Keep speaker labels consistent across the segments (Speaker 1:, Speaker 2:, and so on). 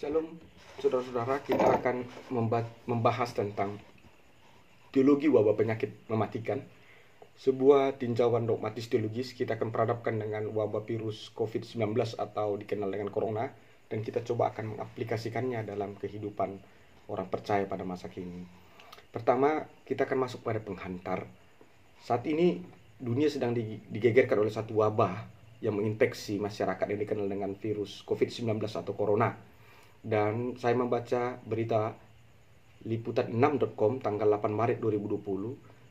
Speaker 1: Shalom, saudara-saudara, kita akan membahas tentang teologi wabah penyakit mematikan. Sebuah tinjauan dogmatis teologis, kita akan perhadapkan dengan wabah virus COVID-19 atau dikenal dengan corona, dan kita coba akan mengaplikasikannya dalam kehidupan orang percaya pada masa kini. Pertama, kita akan masuk pada penghantar. Saat ini, dunia sedang digegerkan oleh satu wabah yang menginfeksi masyarakat yang dikenal dengan virus COVID-19 atau corona. Dan saya membaca berita liputan6.com tanggal 8 Maret 2020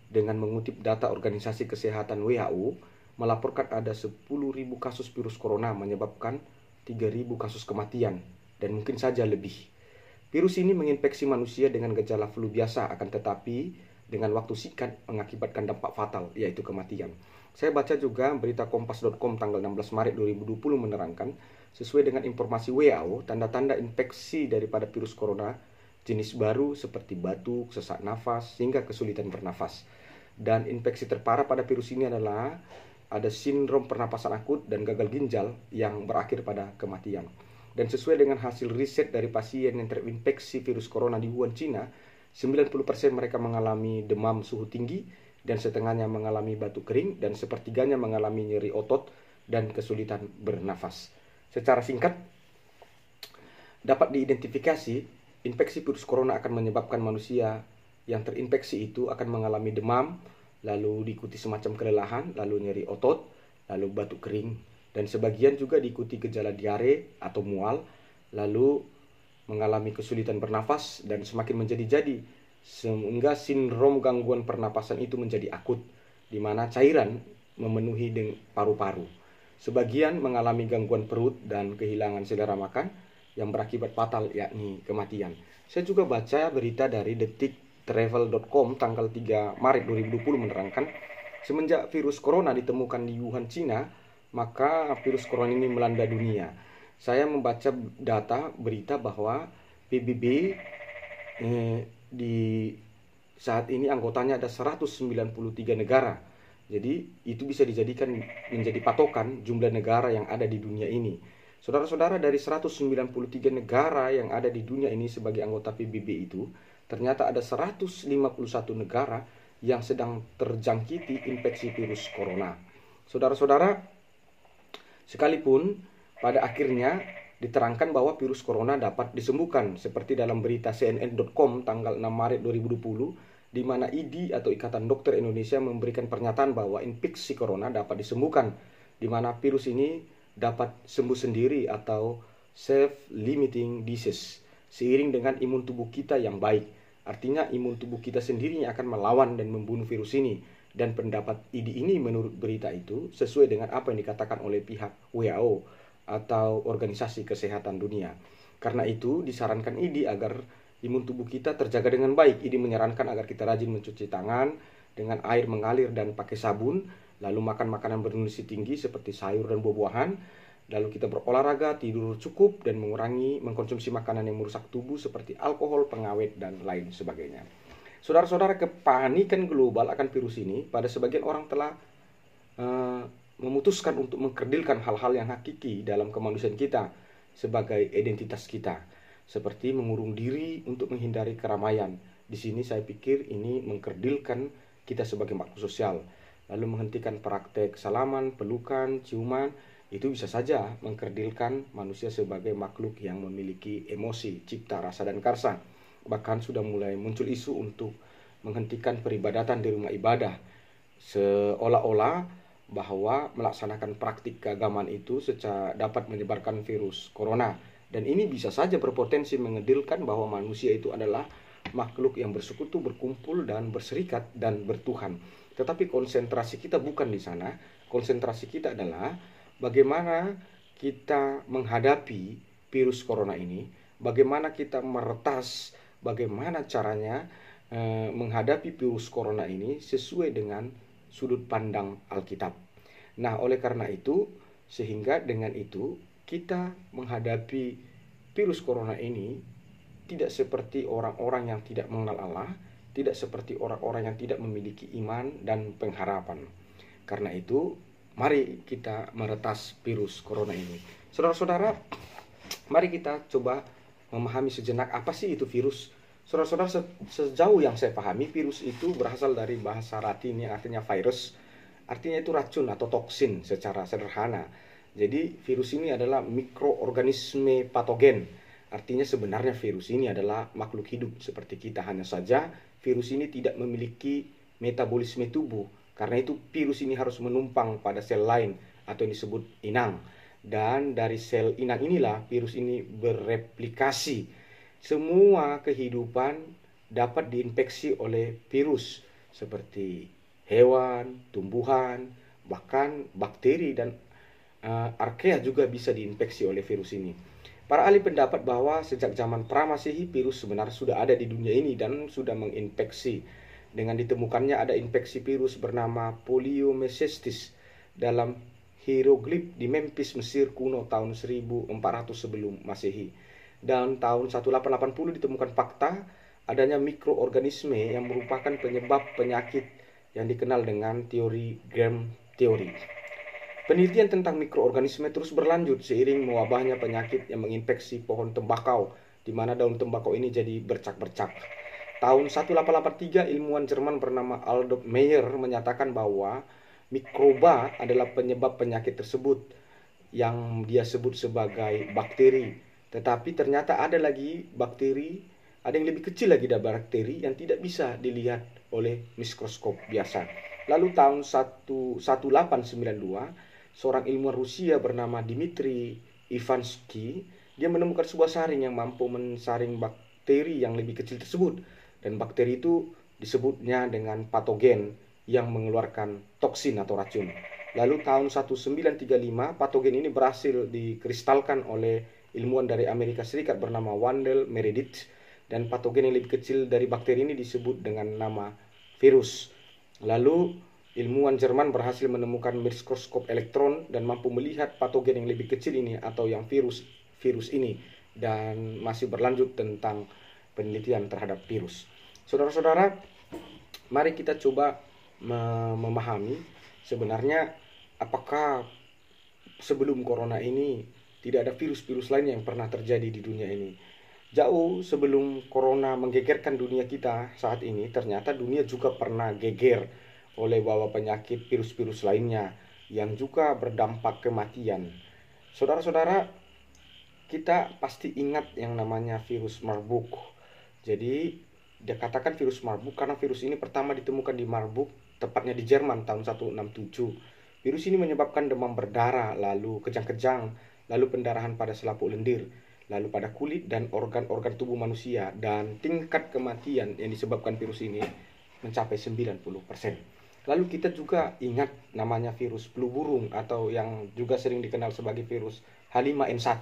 Speaker 1: dengan mengutip data Organisasi Kesehatan WHO melaporkan ada 10.000 kasus virus corona menyebabkan 3.000 kasus kematian dan mungkin saja lebih. Virus ini menginfeksi manusia dengan gejala flu biasa, akan tetapi dengan waktu singkat mengakibatkan dampak fatal, yaitu kematian. Saya baca juga berita kompas.com tanggal 16 Maret 2020 menerangkan, sesuai dengan informasi WHO, tanda-tanda infeksi daripada virus corona jenis baru seperti batuk, sesak nafas, hingga kesulitan bernafas. Dan infeksi terparah pada virus ini adalah ada sindrom pernapasan akut dan gagal ginjal yang berakhir pada kematian. Dan sesuai dengan hasil riset dari pasien yang terinfeksi virus corona di Wuhan, China, 90% mereka mengalami demam suhu tinggi, dan setengahnya mengalami batuk kering, dan sepertiganya mengalami nyeri otot dan kesulitan bernafas. Secara singkat, dapat diidentifikasi infeksi virus corona akan menyebabkan manusia yang terinfeksi itu akan mengalami demam, lalu diikuti semacam kelelahan, lalu nyeri otot, lalu batuk kering, dan sebagian juga diikuti gejala diare atau mual, lalu mengalami kesulitan bernafas dan semakin menjadi-jadi sehingga sindrom gangguan pernapasan itu menjadi akut, di mana cairan memenuhi paru-paru. Sebagian mengalami gangguan perut dan kehilangan selera makan yang berakibat fatal, yakni kematian. Saya juga baca berita dari detiktravel.com tanggal 3 Maret 2020 menerangkan, semenjak virus corona ditemukan di Wuhan, China, maka virus corona ini melanda dunia. Saya membaca data berita bahwa PBB di saat ini anggotanya ada 193 negara. Jadi itu bisa dijadikan menjadi patokan jumlah negara yang ada di dunia ini. Saudara-saudara, dari 193 negara yang ada di dunia ini sebagai anggota PBB itu, ternyata ada 151 negara yang sedang terjangkiti infeksi virus corona. Saudara-saudara, sekalipun pada akhirnya diterangkan bahwa virus corona dapat disembuhkan, seperti dalam berita CNN.com tanggal 6 Maret 2020, di mana IDI atau Ikatan Dokter Indonesia memberikan pernyataan bahwa infeksi corona dapat disembuhkan, di mana virus ini dapat sembuh sendiri atau self-limiting disease, seiring dengan imun tubuh kita yang baik. Artinya imun tubuh kita sendiri yang akan melawan dan membunuh virus ini. Dan pendapat IDI ini menurut berita itu sesuai dengan apa yang dikatakan oleh pihak WHO atau Organisasi Kesehatan Dunia. Karena itu disarankan IDI agar imun tubuh kita terjaga dengan baik. IDI menyarankan agar kita rajin mencuci tangan dengan air mengalir dan pakai sabun, lalu makan makanan bernutrisi tinggi seperti sayur dan buah-buahan, lalu kita berolahraga, tidur cukup, dan mengurangi mengkonsumsi makanan yang merusak tubuh seperti alkohol, pengawet, dan lain sebagainya. Saudara-saudara, kepanikan global akan virus ini pada sebagian orang telah memutuskan untuk mengkerdilkan hal-hal yang hakiki dalam kemanusiaan kita sebagai identitas kita, seperti mengurung diri untuk menghindari keramaian. Di sini saya pikir ini mengkerdilkan kita sebagai makhluk sosial. Lalu menghentikan praktek salaman, pelukan, ciuman, itu bisa saja mengkerdilkan manusia sebagai makhluk yang memiliki emosi, cipta, rasa, dan karsa. Bahkan sudah mulai muncul isu untuk menghentikan peribadatan di rumah ibadah, seolah-olah bahwa melaksanakan praktik keagamaan itu secara dapat menyebarkan virus corona. Dan ini bisa saja berpotensi mengedilkan bahwa manusia itu adalah makhluk yang bersekutu, berkumpul, dan berserikat, dan bertuhan. Tetapi konsentrasi kita bukan di sana. Konsentrasi kita adalah bagaimana kita menghadapi virus corona ini, bagaimana kita meretas, bagaimana caranya menghadapi virus corona ini sesuai dengan sudut pandang Alkitab. Nah, oleh karena itu, sehingga dengan itu kita menghadapi virus corona ini tidak seperti orang-orang yang tidak mengenal Allah, tidak seperti orang-orang yang tidak memiliki iman dan pengharapan. Karena itu, mari kita meretas virus corona ini. Saudara-saudara, mari kita coba memahami sejenak apa sih itu virus. Saudara-saudara, sejauh yang saya pahami, virus itu berasal dari bahasa Latin yang artinya virus. Artinya itu racun atau toksin secara sederhana. Jadi virus ini adalah mikroorganisme patogen. Artinya sebenarnya virus ini adalah makhluk hidup seperti kita. Hanya saja virus ini tidak memiliki metabolisme tubuh. Karena itu virus ini harus menumpang pada sel lain atau yang disebut inang. Dan dari sel inang inilah virus ini bereplikasi. Semua kehidupan dapat diinfeksi oleh virus seperti hewan, tumbuhan, bahkan bakteri dan archaea juga bisa diinfeksi oleh virus ini. Para ahli pendapat bahwa sejak zaman pra-Masehi virus sebenarnya sudah ada di dunia ini dan sudah menginfeksi. Dengan ditemukannya ada infeksi virus bernama poliomycetes dalam hieroglif di Memphis, Mesir kuno tahun 1400 sebelum Masehi. Dan tahun 1880 ditemukan fakta adanya mikroorganisme yang merupakan penyebab penyakit yang dikenal dengan teori germ teori. Penelitian tentang mikroorganisme terus berlanjut seiring mewabahnya penyakit yang menginfeksi pohon tembakau, di mana daun tembakau ini jadi bercak-bercak. Tahun 1883, ilmuwan Jerman bernama Adolf Meyer menyatakan bahwa mikroba adalah penyebab penyakit tersebut yang dia sebut sebagai bakteri. Tetapi ternyata ada lagi bakteri, ada yang lebih kecil lagi dari bakteri yang tidak bisa dilihat oleh mikroskop biasa. Lalu tahun 1892, seorang ilmuwan Rusia bernama Dmitri Ivansky, dia menemukan sebuah saring yang mampu mensaring bakteri yang lebih kecil tersebut. Dan bakteri itu disebutnya dengan patogen yang mengeluarkan toksin atau racun. Lalu tahun 1935, patogen ini berhasil dikristalkan oleh ilmuwan dari Amerika Serikat bernama Wendell Meredith, dan patogen yang lebih kecil dari bakteri ini disebut dengan nama virus. Lalu ilmuwan Jerman berhasil menemukan mikroskop elektron dan mampu melihat patogen yang lebih kecil ini atau yang virus ini, dan masih berlanjut tentang penelitian terhadap virus. Saudara-saudara, mari kita coba memahami sebenarnya apakah sebelum corona ini tidak ada virus-virus lain yang pernah terjadi di dunia ini. Jauh sebelum corona menggegerkan dunia kita saat ini, ternyata dunia juga pernah geger oleh wabah penyakit virus-virus lainnya yang juga berdampak kematian. Saudara-saudara, kita pasti ingat yang namanya virus Marburg. Jadi, dikatakan virus Marburg karena virus ini pertama ditemukan di Marburg, tepatnya di Jerman tahun 1867. Virus ini menyebabkan demam berdarah, lalu kejang-kejang, lalu pendarahan pada selaput lendir, lalu pada kulit dan organ-organ tubuh manusia, dan tingkat kematian yang disebabkan virus ini mencapai 90%. Lalu kita juga ingat namanya virus flu burung atau yang juga sering dikenal sebagai virus H5N1.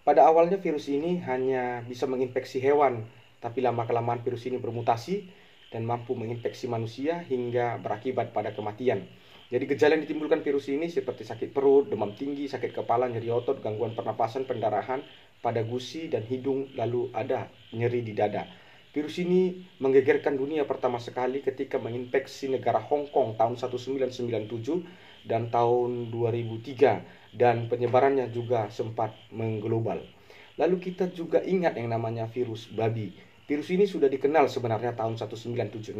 Speaker 1: Pada awalnya virus ini hanya bisa menginfeksi hewan, tapi lama-kelamaan virus ini bermutasi dan mampu menginfeksi manusia hingga berakibat pada kematian. Jadi gejala yang ditimbulkan virus ini seperti sakit perut, demam tinggi, sakit kepala, nyeri otot, gangguan pernapasan, pendarahan pada gusi dan hidung, lalu ada nyeri di dada. Virus ini menggegerkan dunia pertama sekali ketika menginfeksi negara Hong Kong tahun 1997 dan tahun 2003, dan penyebarannya juga sempat mengglobal. Lalu kita juga ingat yang namanya virus babi. Virus ini sudah dikenal sebenarnya tahun 1976,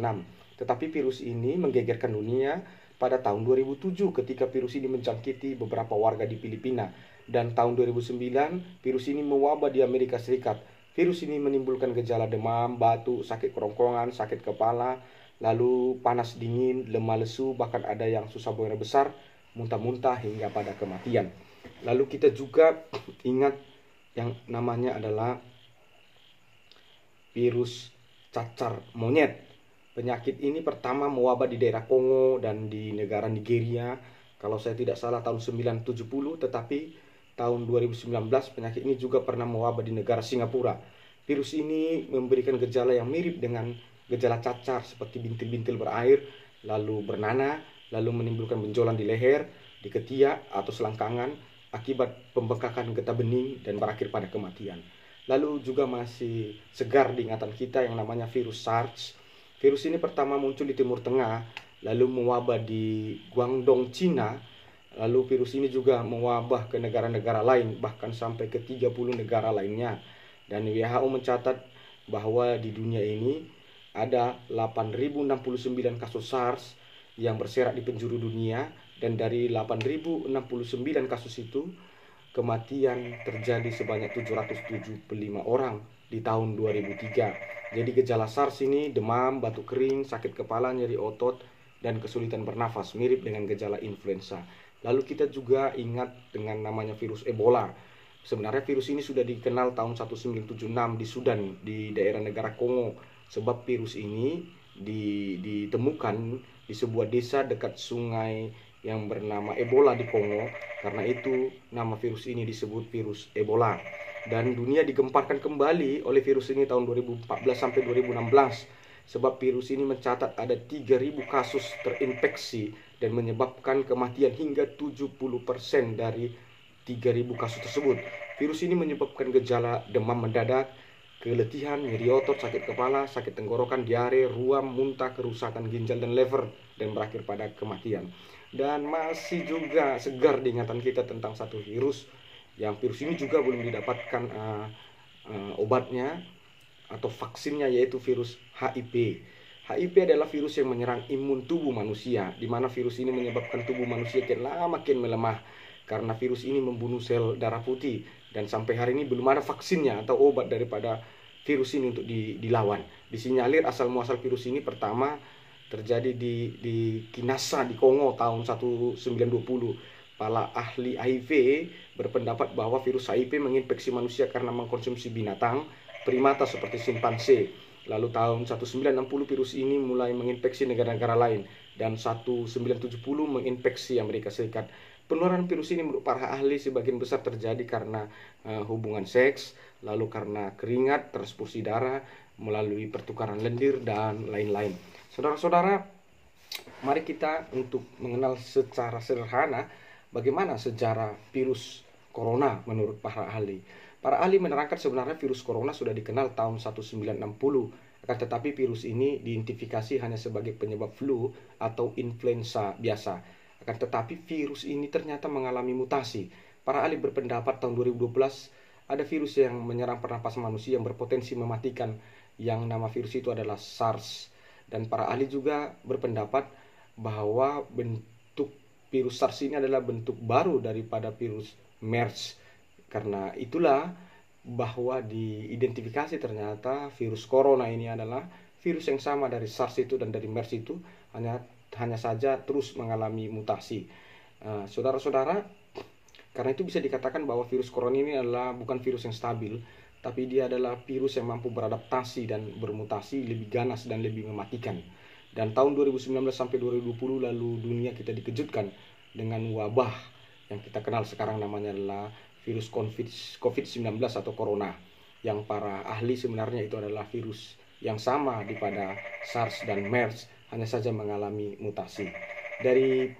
Speaker 1: tetapi virus ini menggegerkan dunia pada tahun 2007 ketika virus ini menjangkiti beberapa warga di Filipina, dan tahun 2009 virus ini mewabah di Amerika Serikat. Virus ini menimbulkan gejala demam, batuk, sakit kerongkongan, sakit kepala, lalu panas dingin, lemah lesu, bahkan ada yang susah buang air besar, muntah-muntah hingga pada kematian. Lalu kita juga ingat yang namanya adalah virus cacar monyet. Penyakit ini pertama mewabah di daerah Kongo dan di negara Nigeria, kalau saya tidak salah tahun 1970, tetapi tahun 2019 penyakit ini juga pernah mewabah di negara Singapura. Virus ini memberikan gejala yang mirip dengan gejala cacar seperti bintil-bintil berair, lalu bernanah, lalu menimbulkan benjolan di leher, di ketiak atau selangkangan akibat pembengkakan getah bening dan berakhir pada kematian. Lalu juga masih segar di ingatan kita yang namanya virus SARS. Virus ini pertama muncul di Timur Tengah, lalu mewabah di Guangdong, Cina. Lalu virus ini juga mewabah ke negara-negara lain, bahkan sampai ke 30 negara lainnya. Dan WHO mencatat bahwa di dunia ini ada 8.069 kasus SARS yang berserak di penjuru dunia, dan dari 8.069 kasus itu kematian terjadi sebanyak 775 orang di tahun 2003. Jadi gejala SARS ini demam, batuk kering, sakit kepala, nyeri otot, dan kesulitan bernafas, mirip dengan gejala influenza. Lalu kita juga ingat dengan namanya virus Ebola. Sebenarnya virus ini sudah dikenal tahun 1976 di Sudan, di daerah negara Kongo. Sebab virus ini ditemukan di sebuah desa dekat sungai yang bernama Ebola di Kongo. Karena itu nama virus ini disebut virus Ebola. Dan dunia digemparkan kembali oleh virus ini tahun 2014 sampai 2016. Sebab virus ini mencatat ada 3.000 kasus terinfeksi dan menyebabkan kematian hingga 70% dari 3.000 kasus tersebut. Virus ini menyebabkan gejala demam mendadak, keletihan, nyeri otot, sakit kepala, sakit tenggorokan, diare, ruam, muntah, kerusakan ginjal dan liver, dan berakhir pada kematian. Dan masih juga segar diingatan kita tentang satu virus, yang virus ini juga belum didapatkan obatnya atau vaksinnya, yaitu virus HIV. HIV adalah virus yang menyerang imun tubuh manusia, di mana virus ini menyebabkan tubuh manusia makin melemah karena virus ini membunuh sel darah putih, dan sampai hari ini belum ada vaksinnya atau obat daripada virus ini untuk dilawan. Disinyalir asal muasal virus ini pertama terjadi di Kinshasa di Kongo tahun 1920. Para ahli HIV berpendapat bahwa virus HIV menginfeksi manusia karena mengkonsumsi binatang primata seperti simpanse. Lalu tahun 1960 virus ini mulai menginfeksi negara-negara lain, dan 1970 menginfeksi Amerika Serikat. Penularan virus ini menurut para ahli sebagian besar terjadi karena hubungan seks, lalu karena keringat, transfusi darah, melalui pertukaran lendir, dan lain-lain. Saudara-saudara, mari kita untuk mengenal secara sederhana bagaimana sejarah virus corona menurut para ahli. Para ahli menerangkan sebenarnya virus corona sudah dikenal tahun 1960, akan tetapi virus ini diidentifikasi hanya sebagai penyebab flu atau influenza biasa. Akan tetapi virus ini ternyata mengalami mutasi. Para ahli berpendapat tahun 2012 ada virus yang menyerang pernapasan manusia yang berpotensi mematikan, yang nama virus itu adalah SARS. Dan para ahli juga berpendapat bahwa bentuk virus SARS ini adalah bentuk baru daripada virus MERS. Karena itulah bahwa diidentifikasi ternyata virus corona ini adalah virus yang sama dari SARS itu dan dari MERS itu, hanya saja terus mengalami mutasi. Saudara-saudara, karena itu bisa dikatakan bahwa virus corona ini adalah bukan virus yang stabil, tapi dia adalah virus yang mampu beradaptasi dan bermutasi lebih ganas dan lebih mematikan. Dan tahun 2019 sampai 2020 lalu dunia kita dikejutkan dengan wabah yang kita kenal sekarang namanya adalah virus COVID-19 atau corona, yang para ahli sebenarnya itu adalah virus yang sama daripada SARS dan MERS, hanya saja mengalami mutasi. Dari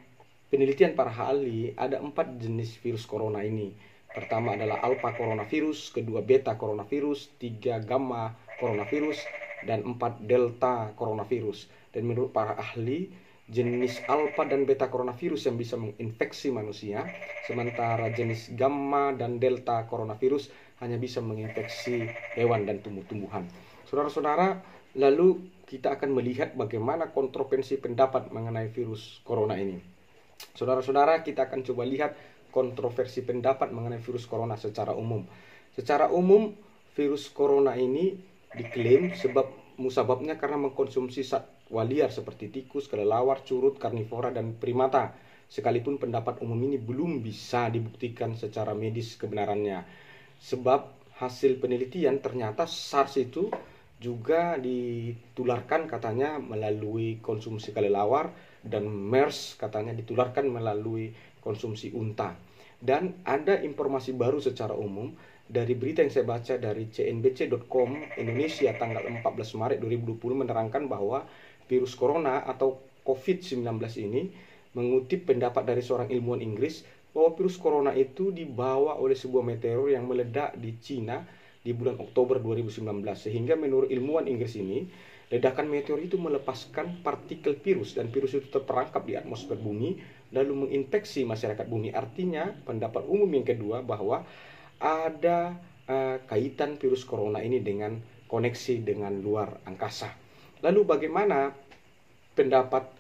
Speaker 1: penelitian para ahli, ada 4 jenis virus corona ini. Pertama adalah alpha coronavirus, kedua beta coronavirus, 3 gamma coronavirus, dan 4 delta coronavirus. Dan menurut para ahli, jenis alpha dan beta coronavirus yang bisa menginfeksi manusia, sementara jenis gamma dan delta coronavirus hanya bisa menginfeksi hewan dan tumbuh-tumbuhan. Saudara-saudara, lalu kita akan melihat bagaimana kontroversi pendapat mengenai virus corona ini. Saudara-saudara, kita akan coba lihat kontroversi pendapat mengenai virus corona secara umum. Secara umum, virus corona ini diklaim musababnya karena mengkonsumsi satwa liar seperti tikus, kelelawar, curut, karnivora, dan primata. Sekalipun pendapat umum ini belum bisa dibuktikan secara medis kebenarannya. Sebab hasil penelitian ternyata SARS itu juga ditularkan katanya melalui konsumsi kelelawar, dan MERS katanya ditularkan melalui konsumsi unta. Dan ada informasi baru secara umum dari berita yang saya baca dari cnbc.com Indonesia tanggal 14 Maret 2020 menerangkan bahwa virus corona atau COVID-19 ini mengutip pendapat dari seorang ilmuwan Inggris bahwa virus corona itu dibawa oleh sebuah meteor yang meledak di Cina di bulan Oktober 2019. Sehingga menurut ilmuwan Inggris ini, ledakan meteor itu melepaskan partikel virus, dan virus itu terperangkap di atmosfer bumi lalu menginfeksi masyarakat bumi. Artinya pendapat umum yang kedua bahwa ada kaitan virus corona ini dengan koneksi dengan luar angkasa. Lalu bagaimana pendapat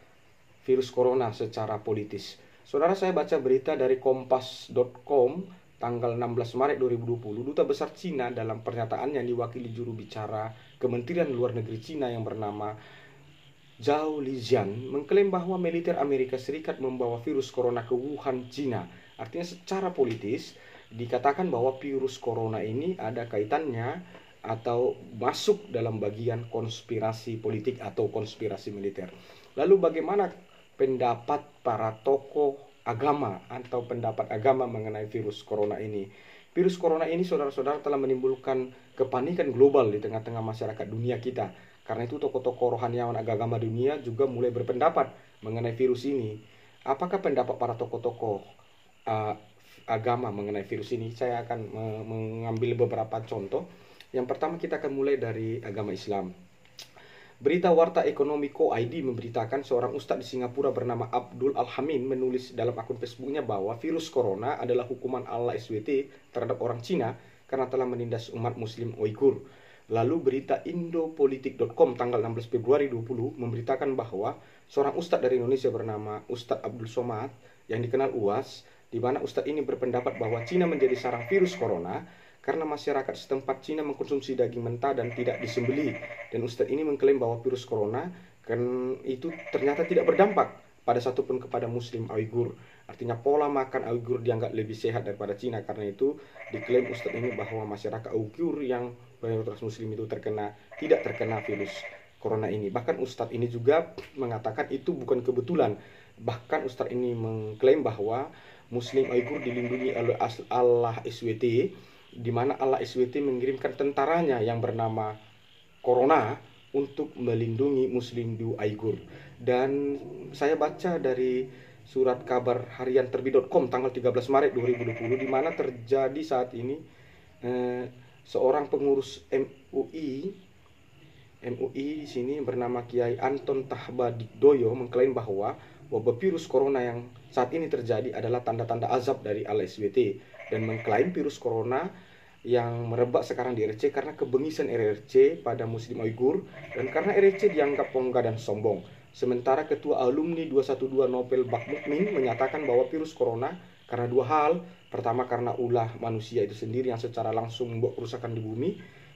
Speaker 1: virus corona secara politis? Saudara, saya baca berita dari kompas.com tanggal 16 Maret 2020, Duta Besar Cina dalam pernyataannya diwakili juru bicara Kementerian Luar Negeri Cina yang bernama Zhao Lijian mengklaim bahwa militer Amerika Serikat membawa virus corona ke Wuhan, Cina. Artinya secara politis dikatakan bahwa virus corona ini ada kaitannya atau masuk dalam bagian konspirasi politik atau konspirasi militer. Lalu bagaimana pendapat para tokoh agama atau pendapat agama mengenai virus corona ini? Virus corona ini, saudara-saudara, telah menimbulkan kepanikan global di tengah-tengah masyarakat dunia kita. Karena itu tokoh-tokoh rohaniawan agama dunia juga mulai berpendapat mengenai virus ini. Apakah pendapat para tokoh-tokoh agama mengenai virus ini? Saya akan mengambil beberapa contoh. Yang pertama, kita akan mulai dari agama Islam. Berita Warta Ekonomi Co.id memberitakan seorang ustadz di Singapura bernama Abdul Al-Hamin menulis dalam akun Facebooknya bahwa virus corona adalah hukuman Allah SWT terhadap orang Cina karena telah menindas umat muslim Uighur. Lalu berita Indopolitik.com tanggal 16 Februari 2020 memberitakan bahwa seorang ustadz dari Indonesia bernama Ustadz Abdul Somad yang dikenal UAS, di mana ustadz ini berpendapat bahwa Cina menjadi sarang virus corona karena masyarakat setempat Cina mengkonsumsi daging mentah dan tidak disembelih. Dan ustadz ini mengklaim bahwa virus corona kan itu ternyata tidak berdampak pada satupun kepada muslim Uighur. Artinya pola makan Uighur dianggap lebih sehat daripada Cina. Karena itu diklaim ustadz ini bahwa masyarakat Uighur yang mayoritas muslim itu tidak terkena virus corona ini. Bahkan ustadz ini juga mengatakan itu bukan kebetulan. Bahkan ustadz ini mengklaim bahwa muslim Uighur dilindungi oleh Allah SWT, di mana Allah SWT mengirimkan tentaranya yang bernama Corona untuk melindungi muslim di Uighur. Dan saya baca dari surat kabar harian terbit.com tanggal 13 Maret 2020, di mana terjadi saat ini seorang pengurus MUI di sini bernama Kiai Anton Tahbadikdoyo mengklaim bahwa wabah virus corona yang saat ini terjadi adalah tanda-tanda azab dari Allah SWT, dan mengklaim virus corona yang merebak sekarang di RRC karena kebengisan RRC pada muslim Uighur dan karena RRC dianggap pongah dan sombong. Sementara ketua alumni 212 Nobel Bak Mukmin menyatakan bahwa virus corona karena dua hal. Pertama, karena ulah manusia itu sendiri yang secara langsung membuat kerusakan di bumi.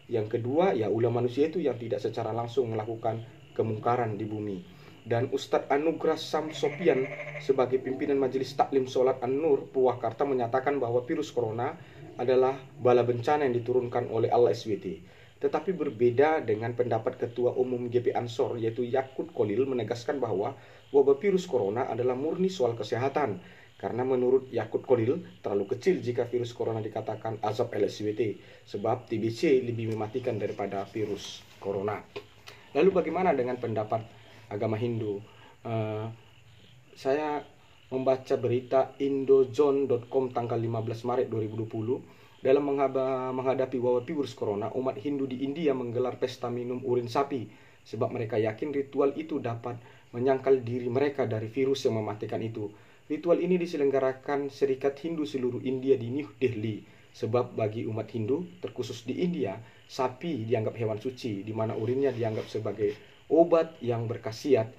Speaker 1: Yang kedua, ya ulah manusia itu yang tidak secara langsung melakukan kemungkaran di bumi. Dan Ustadz Anugrah Samsopian sebagai pimpinan Majelis Taklim Sholat An-Nur Purwakarta menyatakan bahwa virus corona adalah bala bencana yang diturunkan oleh Allah SWT. Tetapi berbeda dengan pendapat Ketua Umum GP Ansor yaitu Yakut Kolil menegaskan bahwa wabah virus corona adalah murni soal kesehatan. Karena menurut Yakut Kolil terlalu kecil jika virus corona dikatakan azab Allah SWT, sebab TBC lebih mematikan daripada virus corona. Lalu bagaimana dengan pendapat agama Hindu? Saya membaca berita indozone.com tanggal 15 Maret 2020. Dalam menghadapi wabah virus corona, umat Hindu di India menggelar pesta minum urin sapi sebab mereka yakin ritual itu dapat menyangkal diri mereka dari virus yang mematikan itu. Ritual ini diselenggarakan Serikat Hindu seluruh India di New Delhi, sebab bagi umat Hindu, terkhusus di India, sapi dianggap hewan suci, di mana urinnya dianggap sebagai obat yang berkhasiat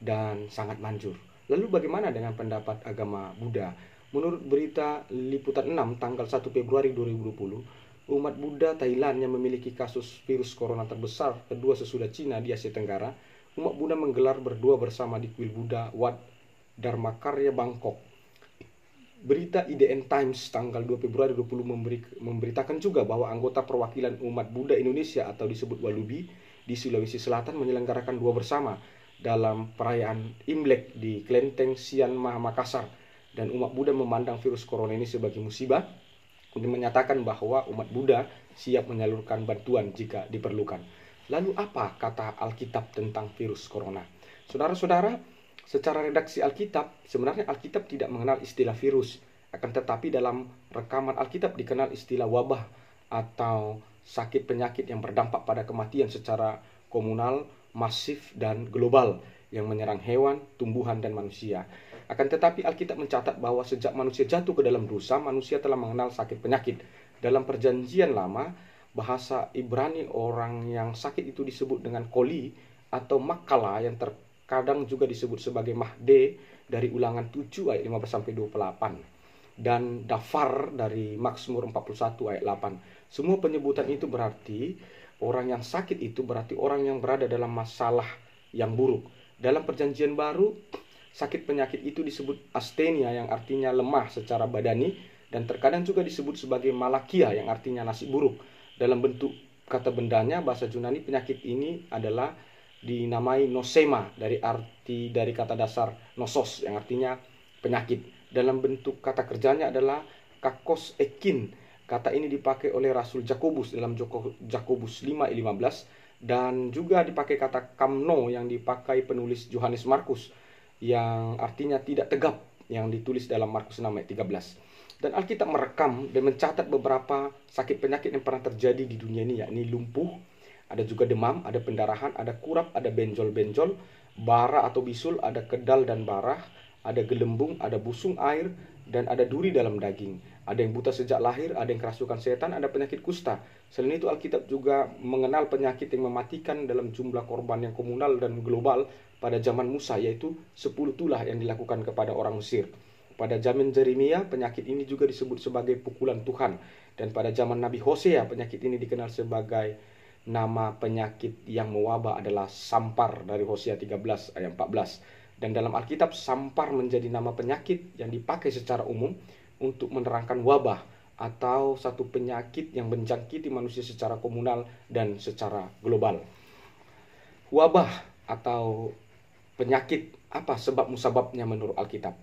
Speaker 1: dan sangat manjur. Lalu bagaimana dengan pendapat agama Buddha? Menurut berita Liputan 6 tanggal 1 Februari 2020, umat Buddha Thailand yang memiliki kasus virus corona terbesar kedua sesudah Cina di Asia Tenggara, umat Buddha menggelar berdua bersama di kuil Buddha Wat Dharmakarya Bangkok. Berita IDN Times tanggal 2 Februari 2020 memberitakan juga bahwa anggota perwakilan umat Buddha Indonesia atau disebut Walubi di Sulawesi Selatan menyelenggarakan dua bersama dalam perayaan Imlek di Klenteng Sian Makassar. Dan umat Buddha memandang virus corona ini sebagai musibah dan menyatakan bahwa umat Buddha siap menyalurkan bantuan jika diperlukan. Lalu apa kata Alkitab tentang virus corona? Saudara-saudara, secara redaksi Alkitab, sebenarnya Alkitab tidak mengenal istilah virus. Akan tetapi dalam rekaman Alkitab dikenal istilah wabah atau sakit penyakit yang berdampak pada kematian secara komunal, masif, dan global yang menyerang hewan, tumbuhan, dan manusia. Akan tetapi Alkitab mencatat bahwa sejak manusia jatuh ke dalam dosa, manusia telah mengenal sakit penyakit. Dalam perjanjian lama, bahasa Ibrani orang yang sakit itu disebut dengan koli atau makala, yang terkadang juga disebut sebagai mahde dari Ulangan 7 ayat 15-28, dan dafar dari Mazmur 41 ayat 8. Semua penyebutan itu berarti orang yang sakit itu berarti orang yang berada dalam masalah yang buruk. Dalam perjanjian baru, sakit penyakit itu disebut astenia, yang artinya lemah secara badani, dan terkadang juga disebut sebagai malakia, yang artinya nasib buruk. Dalam bentuk kata bendanya, bahasa Yunani, penyakit ini adalah dinamai nosema, dari kata dasar nosos, yang artinya penyakit. Dalam bentuk kata kerjanya adalah kakos ekin. Kata ini dipakai oleh Rasul Jakobus dalam Jakobus 5:15, dan juga dipakai kata kamno yang dipakai penulis Yohanes Markus, yang artinya tidak tegap, yang ditulis dalam Markus 6 ayat 13. Dan Alkitab merekam dan mencatat beberapa sakit penyakit yang pernah terjadi di dunia ini, yakni lumpuh, ada juga demam, ada pendarahan, ada kurap, ada benjol-benjol, bara atau bisul, ada kedal dan barah, ada gelembung, ada busung air, dan ada duri dalam daging. Ada yang buta sejak lahir, ada yang kerasukan setan, ada penyakit kusta. Selain itu, Alkitab juga mengenal penyakit yang mematikan dalam jumlah korban yang komunal dan global pada zaman Musa, yaitu 10 tulah yang dilakukan kepada orang Mesir. Pada zaman Yeremia, penyakit ini juga disebut sebagai pukulan Tuhan. Dan pada zaman Nabi Hosea, penyakit ini dikenal sebagai nama penyakit yang mewabah adalah sampar, dari Hosea 13 ayat 14. Dan dalam Alkitab, sampar menjadi nama penyakit yang dipakai secara umum untuk menerangkan wabah atau satu penyakit yang menjangkiti manusia secara komunal dan secara global. Wabah atau penyakit, apa sebab musababnya menurut Alkitab?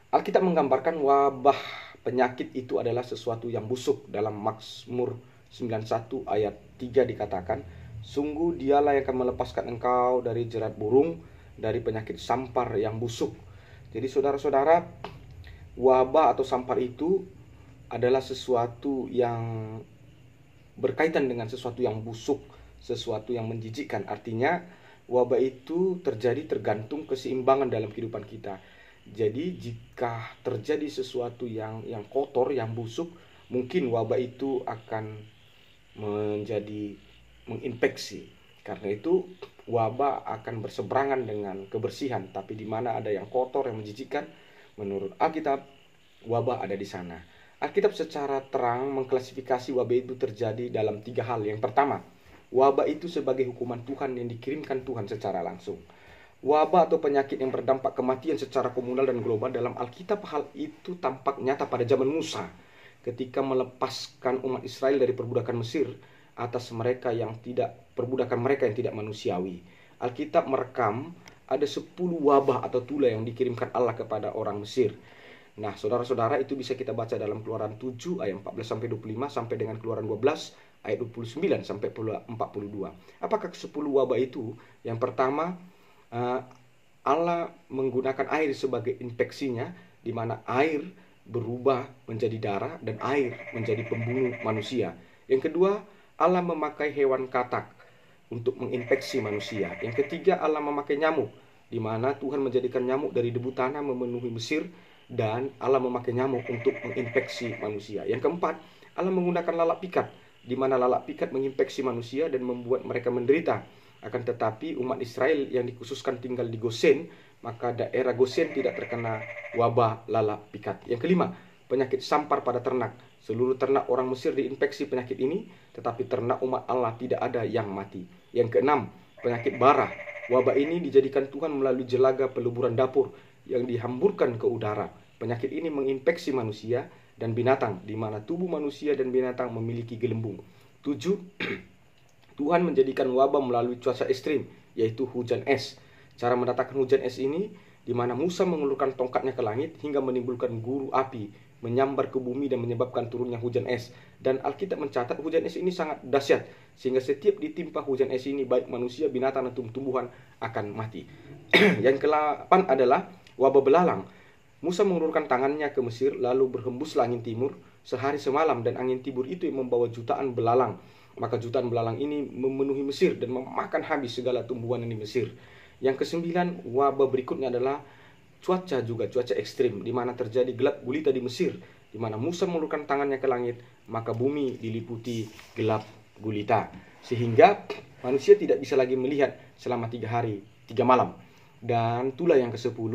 Speaker 1: Alkitab menggambarkan wabah penyakit itu adalah sesuatu yang busuk. Dalam Mazmur 91 ayat 3 dikatakan, sungguh dialah yang akan melepaskan engkau dari jerat burung, dari penyakit sampar yang busuk. Jadi saudara-saudara, wabah atau sampar itu adalah sesuatu yang berkaitan dengan sesuatu yang busuk, sesuatu yang menjijikkan. Artinya wabah itu terjadi tergantung keseimbangan dalam kehidupan kita. Jadi jika terjadi sesuatu yang kotor, yang busuk, mungkin wabah itu akan menginfeksi. Karena itu wabah akan berseberangan dengan kebersihan. Tapi di mana ada yang kotor, yang menjijikkan, menurut Alkitab, wabah ada di sana. Alkitab secara terang mengklasifikasi wabah itu terjadi dalam 3 hal. Yang pertama, wabah itu sebagai hukuman Tuhan yang dikirimkan Tuhan secara langsung. Wabah atau penyakit yang berdampak kematian secara komunal dan global, dalam Alkitab hal itu tampak nyata pada zaman Musa, ketika melepaskan umat Israel dari perbudakan Mesir atas perbudakan mereka yang tidak manusiawi. Alkitab merekam ada 10 wabah atau tulah yang dikirimkan Allah kepada orang Mesir. Nah, saudara-saudara, itu bisa kita baca dalam Keluaran 7 ayat 14-25 sampai dengan Keluaran 12 ayat 29 sampai 42. Apakah 10 wabah itu? Yang pertama, Allah menggunakan air sebagai infeksinya, di mana air berubah menjadi darah dan air menjadi pembunuh manusia. Yang kedua, Allah memakai hewan katak untuk menginfeksi manusia. Yang ketiga, Allah memakai nyamuk, di mana Tuhan menjadikan nyamuk dari debu tanah memenuhi Mesir, dan Allah memakai nyamuk untuk menginfeksi manusia. Yang keempat, Allah menggunakan lalat pikat, di mana lalat pikat menginfeksi manusia dan membuat mereka menderita. Akan tetapi umat Israel yang dikhususkan tinggal di Gosen, maka daerah Gosen tidak terkena wabah lalat pikat. Yang kelima, penyakit sampar pada ternak. Seluruh ternak orang Mesir diinfeksi penyakit ini, tetapi ternak umat Allah tidak ada yang mati. Yang keenam, penyakit bara. Wabah ini dijadikan Tuhan melalui jelaga peleburan dapur yang dihamburkan ke udara. Penyakit ini menginfeksi manusia dan binatang, di mana tubuh manusia dan binatang memiliki gelembung. 7. Tuhan menjadikan wabah melalui cuaca ekstrim, yaitu hujan es. Cara mendatangkan hujan es ini, di mana Musa mengulurkan tongkatnya ke langit hingga menimbulkan guru api, menyambar ke bumi dan menyebabkan turunnya hujan es. Dan Alkitab mencatat hujan es ini sangat dahsyat, sehingga setiap ditimpa hujan es ini, baik manusia, binatang, dan tumbuhan akan mati. Yang ke-8 adalah wabah belalang. Musa mengulurkan tangannya ke Mesir, lalu berhembuslah angin timur sehari semalam, dan angin timur itu yang membawa jutaan belalang. Maka jutaan belalang ini memenuhi Mesir dan memakan habis segala tumbuhan di Mesir. Yang ke-9, wabah berikutnya adalah cuaca ekstrim, di mana terjadi gelap gulita di Mesir, di mana Musa mengulurkan tangannya ke langit, maka bumi diliputi gelap gulita, sehingga manusia tidak bisa lagi melihat selama 3 hari 3 malam. Dan itulah yang ke-10,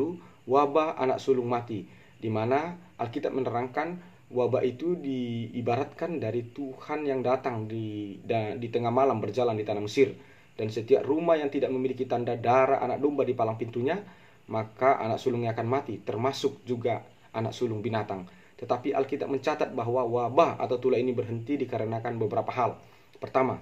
Speaker 1: wabah anak sulung mati, di mana Alkitab menerangkan wabah itu diibaratkan dari Tuhan yang datang di tengah malam berjalan di tanah Mesir. Dan setiap rumah yang tidak memiliki tanda darah anak domba di palang pintunya, maka anak sulungnya akan mati, termasuk juga anak sulung binatang. Tetapi Alkitab mencatat bahwa wabah atau tulah ini berhenti dikarenakan beberapa hal. Pertama,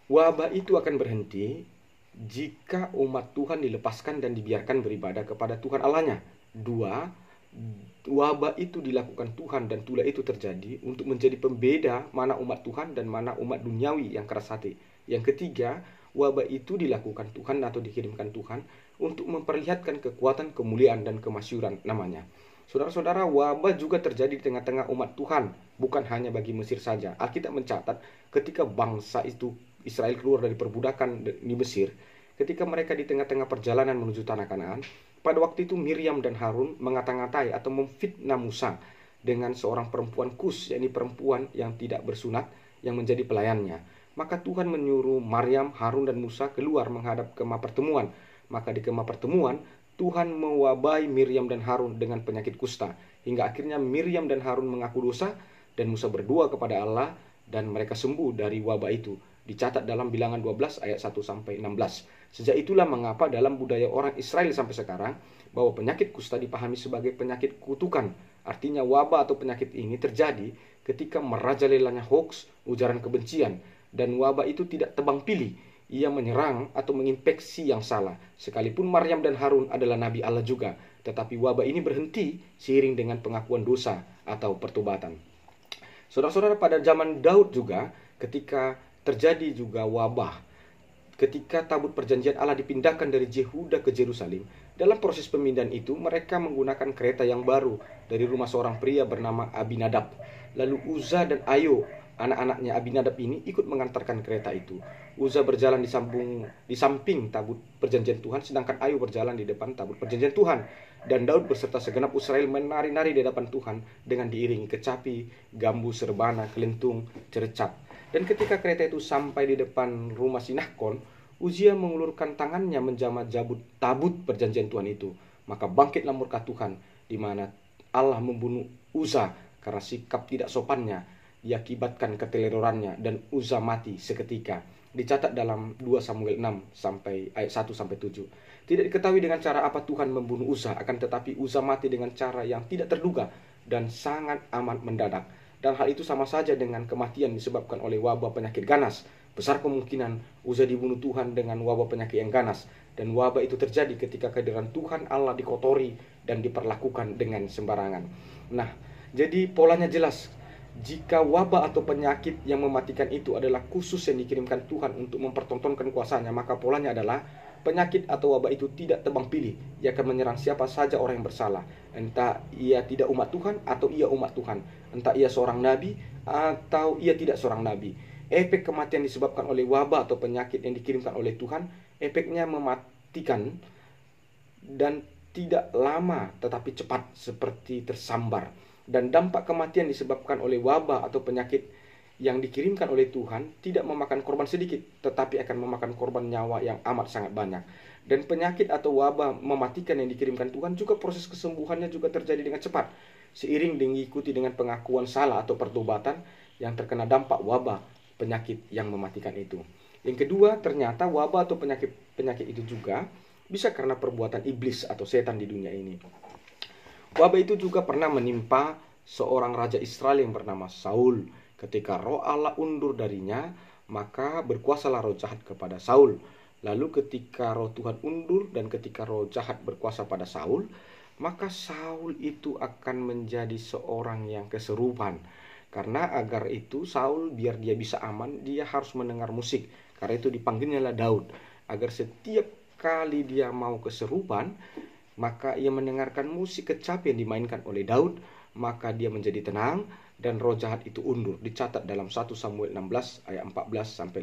Speaker 1: wabah itu akan berhenti jika umat Tuhan dilepaskan dan dibiarkan beribadah kepada Tuhan Allahnya. 2, wabah itu dilakukan Tuhan dan tulah itu terjadi untuk menjadi pembeda mana umat Tuhan dan mana umat duniawi yang keras hati. Yang ketiga, wabah itu dilakukan Tuhan atau dikirimkan Tuhan untuk memperlihatkan kekuatan, kemuliaan, dan kemasyhuran namanya. Saudara-saudara, wabah juga terjadi di tengah-tengah umat Tuhan, bukan hanya bagi Mesir saja. Alkitab mencatat ketika bangsa itu Israel keluar dari perbudakan di Mesir, ketika mereka di tengah-tengah perjalanan menuju tanah Kanaan, pada waktu itu Miriam dan Harun mengata-ngatai atau memfitnah Musa dengan seorang perempuan Kus, yakni perempuan yang tidak bersunat yang menjadi pelayannya. Maka Tuhan menyuruh Maryam, Harun, dan Musa keluar menghadap kemah pertemuan. Maka di kemah pertemuan Tuhan mewabahi Miriam dan Harun dengan penyakit kusta, hingga akhirnya Miriam dan Harun mengaku dosa dan Musa berdoa kepada Allah dan mereka sembuh dari wabah itu. Dicatat dalam Bilangan 12 ayat 1-16. Sejak itulah mengapa dalam budaya orang Israel sampai sekarang bahwa penyakit kusta dipahami sebagai penyakit kutukan. Artinya wabah atau penyakit ini terjadi ketika merajalelanya hoax, ujaran kebencian, dan wabah itu tidak tebang pilih. Ia menyerang atau menginfeksi yang salah. Sekalipun Maryam dan Harun adalah nabi Allah juga, tetapi wabah ini berhenti seiring dengan pengakuan dosa atau pertobatan. Saudara-saudara, pada zaman Daud juga ketika terjadi juga wabah, ketika tabut perjanjian Allah dipindahkan dari Yehuda ke Yerusalem, dalam proses pemindahan itu mereka menggunakan kereta yang baru dari rumah seorang pria bernama Abinadab. Lalu Uza dan Ayo, anak-anaknya Abinadab ini, ikut mengantarkan kereta itu. Uza berjalan di samping tabut perjanjian Tuhan, sedangkan Ayo berjalan di depan tabut perjanjian Tuhan. Dan Daud beserta segenap Israel menari-nari di hadapan Tuhan dengan diiringi kecapi, gambu, serbana, kelentung, cerecap. Dan ketika kereta itu sampai di depan rumah Sinahkon, Uzia mengulurkan tangannya menjamah tabut perjanjian Tuhan itu. Maka bangkitlah murka Tuhan, di mana Allah membunuh Uza karena sikap tidak sopannya, diakibatkan keteledorannya, dan Uza mati seketika. Dicatat dalam 2 Samuel 6 sampai ayat 1-7. Tidak diketahui dengan cara apa Tuhan membunuh Uza, akan tetapi Uza mati dengan cara yang tidak terduga dan sangat amat mendadak. Dan hal itu sama saja dengan kematian disebabkan oleh wabah penyakit ganas. Besar kemungkinan Uza dibunuh Tuhan dengan wabah penyakit yang ganas. Dan wabah itu terjadi ketika kehadiran Tuhan Allah dikotori dan diperlakukan dengan sembarangan. Nah, jadi polanya jelas. Jika wabah atau penyakit yang mematikan itu adalah khusus yang dikirimkan Tuhan untuk mempertontonkan kuasanya, maka polanya adalah penyakit atau wabah itu tidak tebang pilih. Ia akan menyerang siapa saja orang yang bersalah. Entah ia tidak umat Tuhan atau ia umat Tuhan. Entah ia seorang nabi atau ia tidak seorang nabi. Efek kematian disebabkan oleh wabah atau penyakit yang dikirimkan oleh Tuhan, efeknya mematikan dan tidak lama tetapi cepat seperti tersambar. Dan dampak kematian disebabkan oleh wabah atau penyakit yang dikirimkan oleh Tuhan tidak memakan korban sedikit, tetapi akan memakan korban nyawa yang amat sangat banyak. Dan penyakit atau wabah mematikan yang dikirimkan Tuhan juga proses kesembuhannya juga terjadi dengan cepat, seiring diikuti dengan pengakuan salah atau pertobatan yang terkena dampak wabah penyakit yang mematikan itu. Yang kedua, ternyata wabah atau penyakit itu juga bisa karena perbuatan iblis atau setan di dunia ini. Wabah itu juga pernah menimpa seorang raja Israel yang bernama Saul. Ketika roh Allah undur darinya, maka berkuasalah roh jahat kepada Saul. Lalu ketika roh Tuhan undur dan ketika roh jahat berkuasa pada Saul, maka Saul itu akan menjadi seorang yang keserupan. Karena agar itu Saul biar dia bisa aman, dia harus mendengar musik. Karena itu dipanggilnya lah Daud. Agar setiap kali dia mau keserupan, maka ia mendengarkan musik kecapi yang dimainkan oleh Daud, maka dia menjadi tenang dan roh jahat itu undur. Dicatat dalam 1 Samuel 16 ayat 14-15.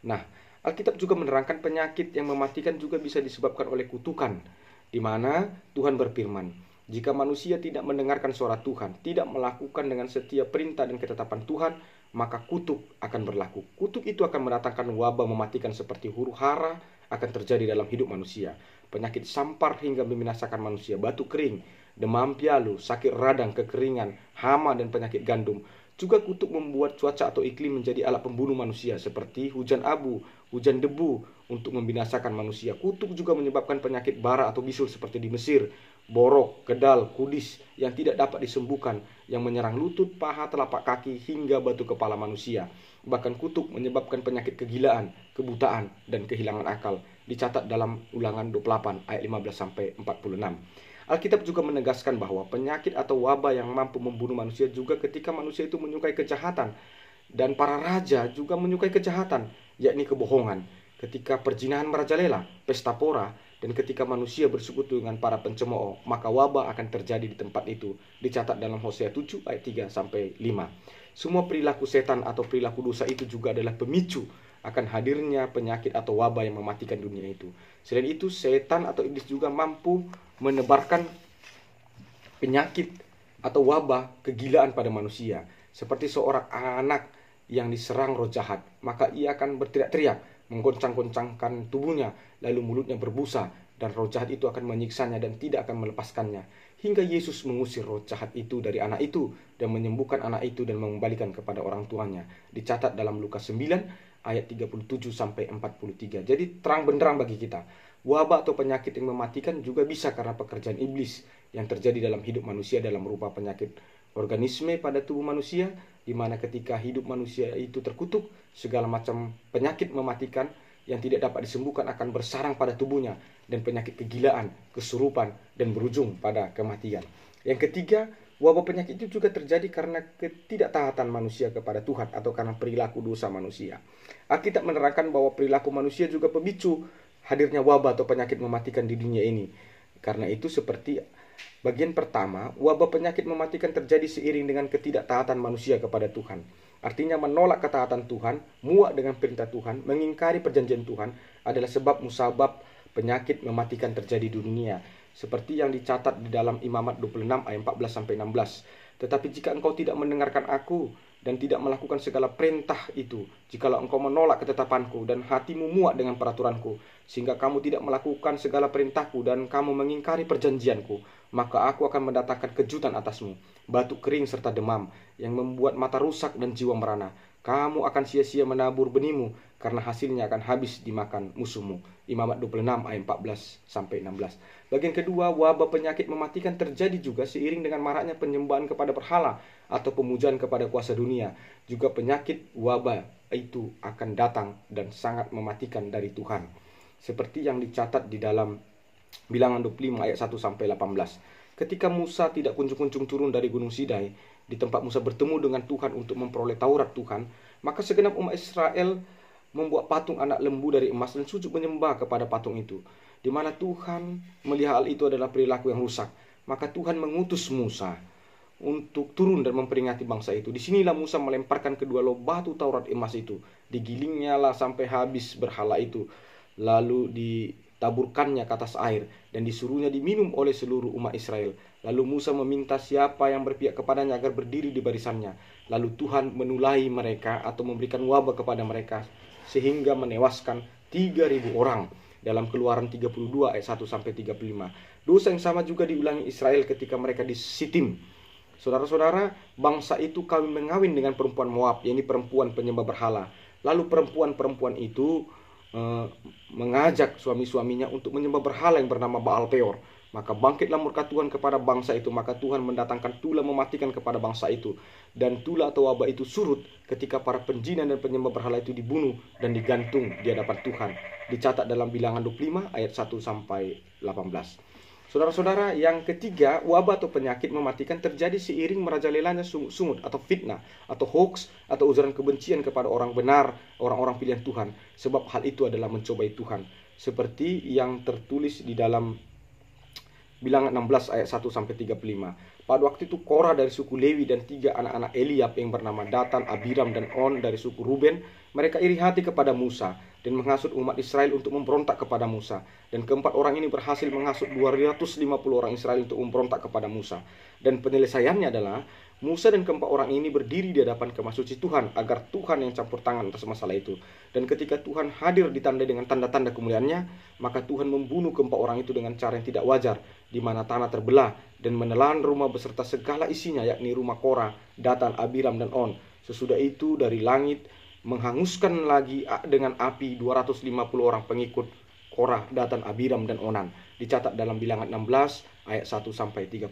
Speaker 1: Nah, Alkitab juga menerangkan penyakit yang mematikan juga bisa disebabkan oleh kutukan, di mana Tuhan berfirman, Jika manusia tidak mendengarkan suara Tuhan, tidak melakukan dengan setia perintah dan ketetapan Tuhan, maka kutuk akan berlaku. Kutuk itu akan mendatangkan wabah mematikan seperti huru hara akan terjadi dalam hidup manusia. Penyakit sampar hingga membinasakan manusia, batu kering, demam pialu, sakit radang, kekeringan, hama dan penyakit gandum. Juga kutuk membuat cuaca atau iklim menjadi alat pembunuh manusia seperti hujan abu, hujan debu untuk membinasakan manusia. Kutuk juga menyebabkan penyakit bara atau bisul seperti di Mesir, borok, kedal, kudis yang tidak dapat disembuhkan yang menyerang lutut, paha, telapak kaki hingga batu kepala manusia. Bahkan kutuk menyebabkan penyakit kegilaan, kebutaan dan kehilangan akal. Dicatat dalam Ulangan 28 ayat 15 sampai 46. Alkitab juga menegaskan bahwa penyakit atau wabah yang mampu membunuh manusia juga ketika manusia itu menyukai kejahatan. Dan para raja juga menyukai kejahatan, yakni kebohongan. Ketika perzinahan merajalela, pesta pora, dan ketika manusia bersekutu dengan para pencemooh, maka wabah akan terjadi di tempat itu. Dicatat dalam Hosea 7 ayat 3 sampai 5. Semua perilaku setan atau perilaku dosa itu juga adalah pemicu akan hadirnya penyakit atau wabah yang mematikan dunia itu. Selain itu, setan atau iblis juga mampu menebarkan penyakit atau wabah kegilaan pada manusia. Seperti seorang anak yang diserang roh jahat, maka ia akan berteriak-teriak, menggoncang-goncangkan tubuhnya, lalu mulutnya berbusa, dan roh jahat itu akan menyiksanya dan tidak akan melepaskannya. Hingga Yesus mengusir roh jahat itu dari anak itu dan menyembuhkan anak itu dan mengembalikan kepada orang tuanya. Dicatat dalam Lukas 9 ayat 37 sampai 43. Jadi terang benderang bagi kita, wabah atau penyakit yang mematikan juga bisa karena pekerjaan iblis yang terjadi dalam hidup manusia dalam berupa penyakit organisme pada tubuh manusia, di mana ketika hidup manusia itu terkutuk, segala macam penyakit mematikan yang tidak dapat disembuhkan akan bersarang pada tubuhnya, dan penyakit kegilaan, kesurupan, dan berujung pada kematian. Yang ketiga, wabah penyakit itu juga terjadi karena ketidaktaatan manusia kepada Tuhan atau karena perilaku dosa manusia. Alkitab menerangkan bahwa perilaku manusia juga pemicu hadirnya wabah atau penyakit mematikan di dunia ini. Karena itu seperti bagian pertama, wabah penyakit mematikan terjadi seiring dengan ketidaktaatan manusia kepada Tuhan. Artinya menolak ketaatan Tuhan, muak dengan perintah Tuhan, mengingkari perjanjian Tuhan adalah sebab musabab penyakit mematikan terjadi di dunia. Seperti yang dicatat di dalam Imamat 26 ayat 14 sampai 16. Tetapi jika engkau tidak mendengarkan aku dan tidak melakukan segala perintah itu, jikalau engkau menolak ketetapanku dan hatimu muak dengan peraturanku, sehingga kamu tidak melakukan segala perintahku dan kamu mengingkari perjanjianku, maka aku akan mendatangkan kejutan atasmu, batuk kering serta demam, yang membuat mata rusak dan jiwa merana. Kamu akan sia-sia menabur benihmu, karena hasilnya akan habis dimakan musuhmu. Imamat 26 ayat 14 sampai 16. Bagian kedua, wabah penyakit mematikan terjadi juga seiring dengan maraknya penyembahan kepada berhala atau pemujaan kepada kuasa dunia. Juga penyakit wabah itu akan datang dan sangat mematikan dari Tuhan. Seperti yang dicatat di dalam Bilangan 25 ayat 1 sampai 18. Ketika Musa tidak kunjung-kunjung turun dari Gunung Sidai, di tempat Musa bertemu dengan Tuhan untuk memperoleh Taurat Tuhan, maka segenap umat Israel membuat patung anak lembu dari emas dan sujud menyembah kepada patung itu. Di mana Tuhan melihat hal itu adalah perilaku yang rusak, maka Tuhan mengutus Musa untuk turun dan memperingati bangsa itu. Disinilah Musa melemparkan kedua loh batu Taurat emas itu. Digilingnya lah sampai habis berhala itu. Lalu ditaburkannya ke atas air dan disuruhnya diminum oleh seluruh umat Israel. Lalu Musa meminta siapa yang berpihak kepadanya agar berdiri di barisannya. Lalu Tuhan menulahi mereka atau memberikan wabah kepada mereka sehingga menewaskan 3.000 orang dalam Keluaran 32 ayat 1 sampai 35. Dosa yang sama juga diulangi Israel ketika mereka di Sitim. Saudara-saudara, bangsa itu kawin mengawin dengan perempuan Moab, yakni perempuan penyembah berhala. Lalu perempuan-perempuan itu mengajak suami-suaminya untuk menyembah berhala yang bernama Baal Peor. Maka bangkitlah murka Tuhan kepada bangsa itu. Maka Tuhan mendatangkan tula mematikan kepada bangsa itu. Dan tula atau wabah itu surut ketika para penjina dan penyembah berhala itu dibunuh dan digantung di hadapan Tuhan. Dicatat dalam Bilangan 25 ayat 1 sampai 18. Saudara-saudara, yang ketiga, wabah atau penyakit mematikan terjadi seiring merajalelanya sungut atau fitnah atau hoax atau ujaran kebencian kepada orang benar, orang-orang pilihan Tuhan. Sebab hal itu adalah mencobai Tuhan. Seperti yang tertulis di dalam Bilangan 16 ayat 1 sampai 35. Pada waktu itu Korah dari suku Lewi dan 3 anak-anak Eliab yang bernama Datan, Abiram dan On dari suku Ruben, mereka iri hati kepada Musa dan menghasut umat Israel untuk memberontak kepada Musa. Dan keempat orang ini berhasil menghasut 250 orang Israel untuk memberontak kepada Musa. Dan penyelesaiannya adalah Musa dan keempat orang ini berdiri di hadapan kemah suci Tuhan agar Tuhan yang campur tangan atas masalah itu. Dan ketika Tuhan hadir ditandai dengan tanda-tanda kemuliaannya, maka Tuhan membunuh keempat orang itu dengan cara yang tidak wajar, di mana tanah terbelah dan menelan rumah beserta segala isinya, yakni rumah Korah, Datan, Abiram, dan On. Sesudah itu dari langit menghanguskan lagi dengan api 250 orang pengikut Korah, Datan, Abiram, dan Onan. Dicatat dalam Bilangan 16 ayat 1 sampai 35.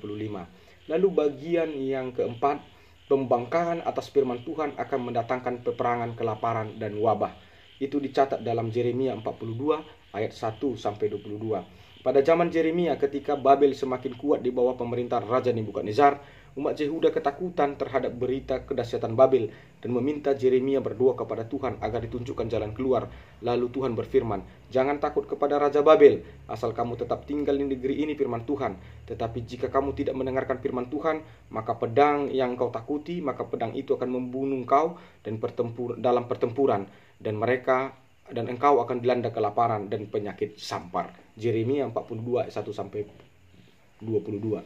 Speaker 1: Lalu bagian yang keempat, pembangkangan atas firman Tuhan akan mendatangkan peperangan, kelaparan, dan wabah. Itu dicatat dalam Yeremia 42 ayat 1 sampai 22. Pada zaman Yeremia, ketika Babel semakin kuat di bawah pemerintahan Raja Nebukadnezar, umat Yehuda ketakutan terhadap berita kedahsyatan Babel dan meminta Yeremia berdoa kepada Tuhan agar ditunjukkan jalan keluar. Lalu Tuhan berfirman, "Jangan takut kepada Raja Babel, asal kamu tetap tinggal di negeri ini, firman Tuhan. Tetapi jika kamu tidak mendengarkan firman Tuhan, maka pedang yang kau takuti, maka pedang itu akan membunuh kau dan dalam pertempuran, dan engkau akan dilanda kelaparan dan penyakit sampar." Yeremia 42 ayat 1 sampai 22.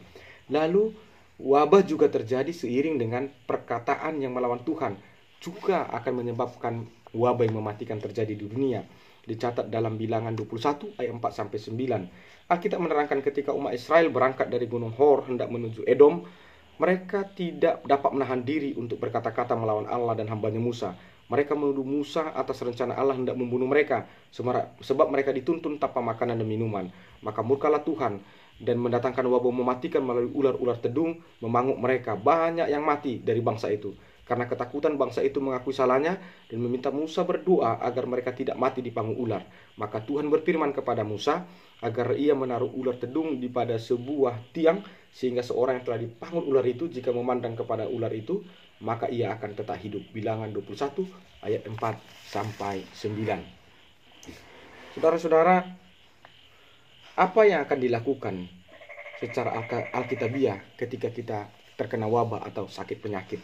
Speaker 1: Lalu wabah juga terjadi seiring dengan perkataan yang melawan Tuhan, juga akan menyebabkan wabah yang mematikan terjadi di dunia. Dicatat dalam Bilangan 21 ayat 4 sampai 9. Alkitab menerangkan ketika umat Israel berangkat dari Gunung Hor hendak menuju Edom, mereka tidak dapat menahan diri untuk berkata-kata melawan Allah dan hambanya Musa. Mereka menuduh Musa atas rencana Allah hendak membunuh mereka, sebab mereka dituntun tanpa makanan dan minuman. Maka murkalah Tuhan dan mendatangkan wabah mematikan melalui ular-ular tedung, memangguk mereka. Banyak yang mati dari bangsa itu. Karena ketakutan bangsa itu mengakui salahnya dan meminta Musa berdoa agar mereka tidak mati di panggung ular. Maka Tuhan berfirman kepada Musa agar ia menaruh ular tedung di pada sebuah tiang, sehingga seorang yang telah dipanggul ular itu jika memandang kepada ular itu, maka ia akan tetap hidup. Bilangan 21 ayat 4 sampai 9. Saudara-saudara, apa yang akan dilakukan secara alkitabiah ketika kita terkena wabah atau sakit penyakit?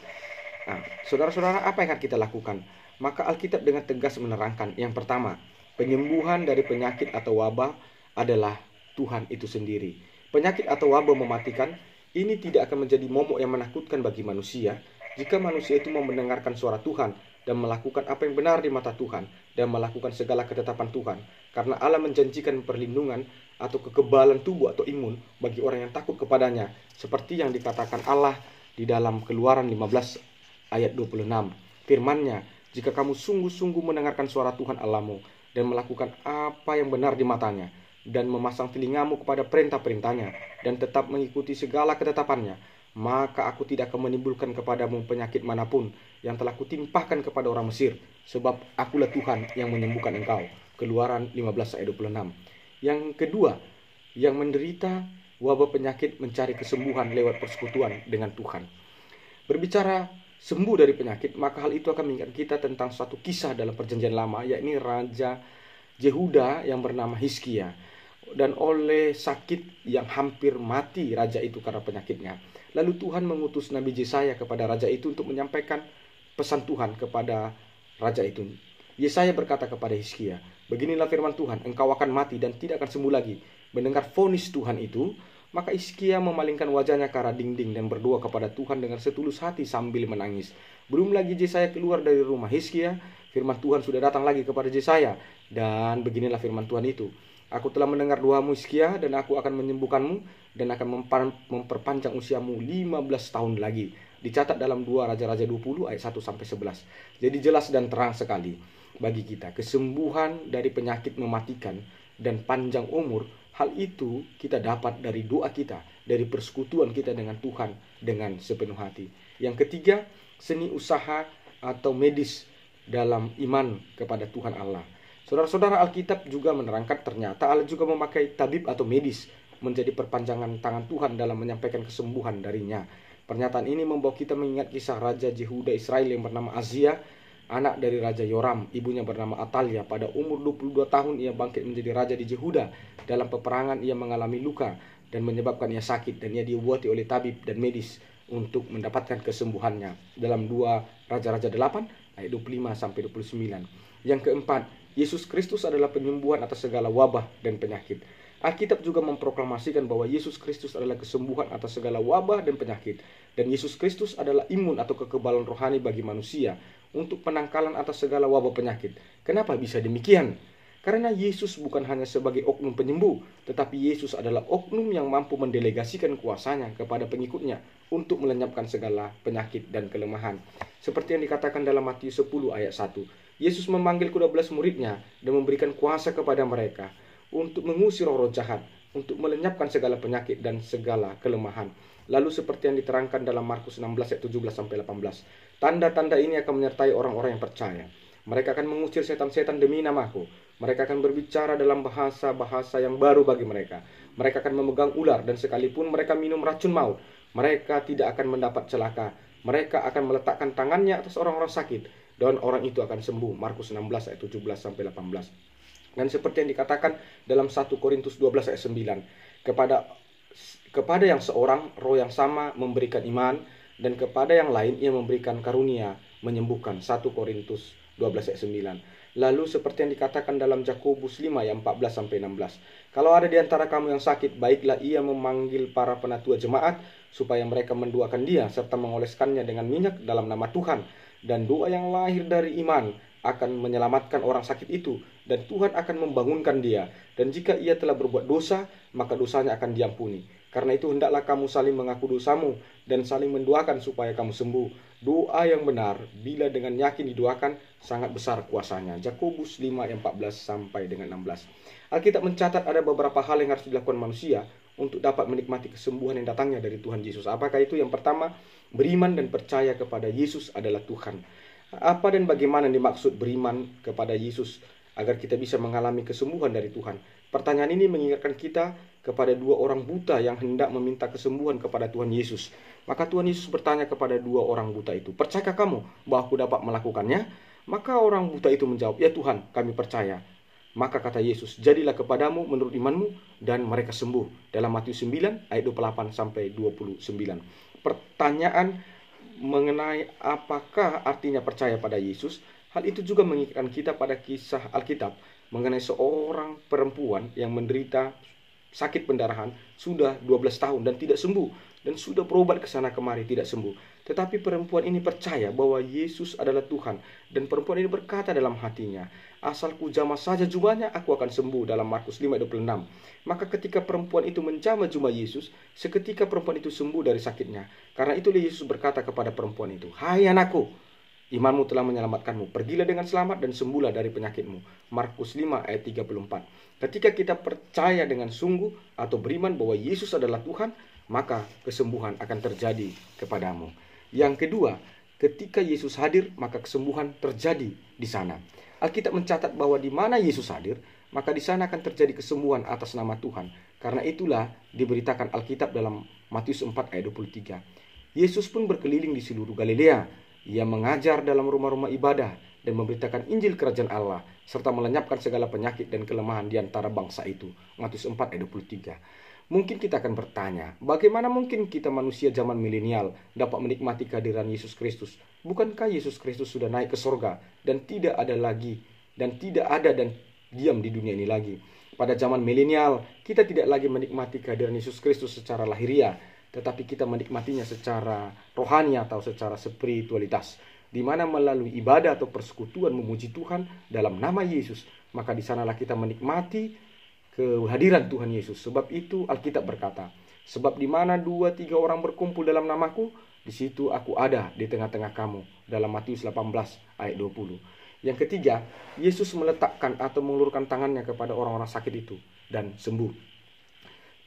Speaker 1: Nah, saudara-saudara, apa yang akan kita lakukan? Maka Alkitab dengan tegas menerangkan, yang pertama, penyembuhan dari penyakit atau wabah adalah Tuhan itu sendiri. Penyakit atau wabah mematikan ini tidak akan menjadi momok yang menakutkan bagi manusia jika manusia itu mau mendengarkan suara Tuhan dan melakukan apa yang benar di mata Tuhan dan melakukan segala ketetapan Tuhan. Karena Allah menjanjikan perlindungan atau kekebalan tubuh atau imun bagi orang yang takut kepadanya, seperti yang dikatakan Allah di dalam Keluaran 15 ayat 26. Firman-Nya, "Jika kamu sungguh-sungguh mendengarkan suara Tuhan Allahmu dan melakukan apa yang benar di matanya, dan memasang telingamu kepada perintah-perintahnya dan tetap mengikuti segala ketetapannya, maka aku tidak akan menimbulkan kepadamu penyakit manapun yang telah kutimpahkan kepada orang Mesir, sebab akulah Tuhan yang menyembuhkan engkau." Keluaran 15 ayat 26. Yang kedua, yang menderita wabah penyakit mencari kesembuhan lewat persekutuan dengan Tuhan. Berbicara sembuh dari penyakit, maka hal itu akan mengingat kita tentang suatu kisah dalam Perjanjian Lama, yakni Raja Yehuda yang bernama Hizkia. Dan oleh sakit yang hampir mati raja itu karena penyakitnya. Lalu Tuhan mengutus Nabi Yesaya kepada raja itu untuk menyampaikan pesan Tuhan kepada raja itu. Yesaya berkata kepada Hizkia, "Beginilah firman Tuhan, engkau akan mati dan tidak akan sembuh lagi." Mendengar vonis Tuhan itu, maka Hizkia memalingkan wajahnya ke arah dinding dan berdoa kepada Tuhan dengan setulus hati sambil menangis. Belum lagi Yesaya keluar dari rumah Hizkia, firman Tuhan sudah datang lagi kepada Yesaya. Dan beginilah firman Tuhan itu, "Aku telah mendengar doamu Hizkia, dan aku akan menyembuhkanmu dan akan memperpanjang usiamu 15 tahun lagi." Dicatat dalam 2 Raja-Raja 20 ayat 1 sampai 11. Jadi jelas dan terang sekali bagi kita kesembuhan dari penyakit mematikan dan panjang umur. Hal itu kita dapat dari doa kita, dari persekutuan kita dengan Tuhan dengan sepenuh hati. Yang ketiga, seni usaha atau medis dalam iman kepada Tuhan Allah. Saudara-saudara, Alkitab juga menerangkan ternyata Allah juga memakai tabib atau medis menjadi perpanjangan tangan Tuhan dalam menyampaikan kesembuhan darinya. Pernyataan ini membawa kita mengingat kisah Raja Yehuda Israel yang bernama Azia, anak dari Raja Yoram. Ibunya bernama Atalia. Pada umur 22 tahun ia bangkit menjadi raja di Yehuda. Dalam peperangan ia mengalami luka dan menyebabkan ia sakit, dan ia diobati oleh tabib dan medis untuk mendapatkan kesembuhannya. Dalam 2 Raja-Raja 8 ayat 25 sampai 29. Yang keempat, Yesus Kristus adalah penyembuhan atas segala wabah dan penyakit. Alkitab juga memproklamasikan bahwa Yesus Kristus adalah kesembuhan atas segala wabah dan penyakit. Dan Yesus Kristus adalah imun atau kekebalan rohani bagi manusia untuk penangkalan atas segala wabah penyakit. Kenapa bisa demikian? Karena Yesus bukan hanya sebagai oknum penyembuh, tetapi Yesus adalah oknum yang mampu mendelegasikan kuasanya kepada pengikutnya untuk melenyapkan segala penyakit dan kelemahan. Seperti yang dikatakan dalam Matius 10 ayat 1. Yesus memanggil ke-12 muridnya dan memberikan kuasa kepada mereka untuk mengusir roh-roh jahat, untuk melenyapkan segala penyakit dan segala kelemahan. Lalu seperti yang diterangkan dalam Markus 16 ayat 17-18. Tanda-tanda ini akan menyertai orang-orang yang percaya. Mereka akan mengusir setan-setan demi namaku. Mereka akan berbicara dalam bahasa-bahasa yang baru bagi mereka. Mereka akan memegang ular dan sekalipun mereka minum racun maut, mereka tidak akan mendapat celaka. Mereka akan meletakkan tangannya atas orang-orang sakit dan orang itu akan sembuh. Markus 16 ayat 17-18. Dan seperti yang dikatakan dalam 1 Korintus 12 ayat 9. Kepada yang seorang roh yang sama memberikan iman, dan kepada yang lain ia memberikan karunia menyembuhkan. 1 Korintus 12 ayat 9. Lalu seperti yang dikatakan dalam Yakobus 5 ayat 14-16. Kalau ada di antara kamu yang sakit, baiklah ia memanggil para penatua jemaat supaya mereka mendoakan dia serta mengoleskannya dengan minyak dalam nama Tuhan. Dan doa yang lahir dari iman akan menyelamatkan orang sakit itu, dan Tuhan akan membangunkan dia. Dan jika ia telah berbuat dosa, maka dosanya akan diampuni. Karena itu hendaklah kamu saling mengaku dosamu dan saling mendoakan supaya kamu sembuh. Doa yang benar bila dengan yakin didoakan sangat besar kuasanya. Yakobus 5 ayat 14-16. Alkitab mencatat ada beberapa hal yang harus dilakukan manusia untuk dapat menikmati kesembuhan yang datangnya dari Tuhan Yesus. Apakah itu? Yang pertama, beriman dan percaya kepada Yesus adalah Tuhan. Apa dan bagaimana dimaksud beriman kepada Yesus agar kita bisa mengalami kesembuhan dari Tuhan? Pertanyaan ini mengingatkan kita kepada dua orang buta yang hendak meminta kesembuhan kepada Tuhan Yesus. Maka Tuhan Yesus bertanya kepada dua orang buta itu, "Percayakah kamu bahwa aku dapat melakukannya?" Maka orang buta itu menjawab, "Ya Tuhan, kami percaya." Maka kata Yesus, "Jadilah kepadamu menurut imanmu," dan mereka sembuh. Dalam Matius 9 ayat 28-29. Pertanyaan mengenai apakah artinya percaya pada Yesus, hal itu juga mengingatkan kita pada kisah Alkitab mengenai seorang perempuan yang menderita sakit pendarahan sudah 12 tahun dan tidak sembuh, dan sudah berobat ke sana kemari tidak sembuh. Tetapi perempuan ini percaya bahwa Yesus adalah Tuhan, dan perempuan ini berkata dalam hatinya, "Asal ku jamah saja jubahnya, aku akan sembuh." Dalam Markus 5:26. Maka ketika perempuan itu menjamah jubah Yesus, seketika perempuan itu sembuh dari sakitnya. Karena itulah Yesus berkata kepada perempuan itu, "Hai anakku, imanmu telah menyelamatkanmu. Pergilah dengan selamat dan sembuhlah dari penyakitmu." Markus 5 ayat 34. Ketika kita percaya dengan sungguh atau beriman bahwa Yesus adalah Tuhan, maka kesembuhan akan terjadi kepadamu. Yang kedua, ketika Yesus hadir, maka kesembuhan terjadi di sana. Alkitab mencatat bahwa di mana Yesus hadir, maka di sana akan terjadi kesembuhan atas nama Tuhan. Karena itulah diberitakan Alkitab dalam Matius 4 ayat 23. Yesus pun berkeliling di seluruh Galilea. Ia mengajar dalam rumah-rumah ibadah dan memberitakan Injil Kerajaan Allah, serta melenyapkan segala penyakit dan kelemahan di antara bangsa itu. Matius 4 ayat 23. Mungkin kita akan bertanya, bagaimana mungkin kita manusia zaman milenial dapat menikmati kehadiran Yesus Kristus? Bukankah Yesus Kristus sudah naik ke sorga dan tidak ada dan diam di dunia ini lagi? Pada zaman milenial, kita tidak lagi menikmati kehadiran Yesus Kristus secara lahiriah, tetapi kita menikmatinya secara rohani atau secara spiritualitas, di mana melalui ibadah atau persekutuan memuji Tuhan dalam nama Yesus, maka di sanalah kita menikmati kehadiran Tuhan Yesus. Sebab itu Alkitab berkata, "Sebab di mana 2-3 orang berkumpul dalam namaku, di situ aku ada di tengah-tengah kamu." Dalam Matius 18 ayat 20. Yang ketiga, Yesus meletakkan atau mengulurkan tangannya kepada orang-orang sakit itu dan sembuh.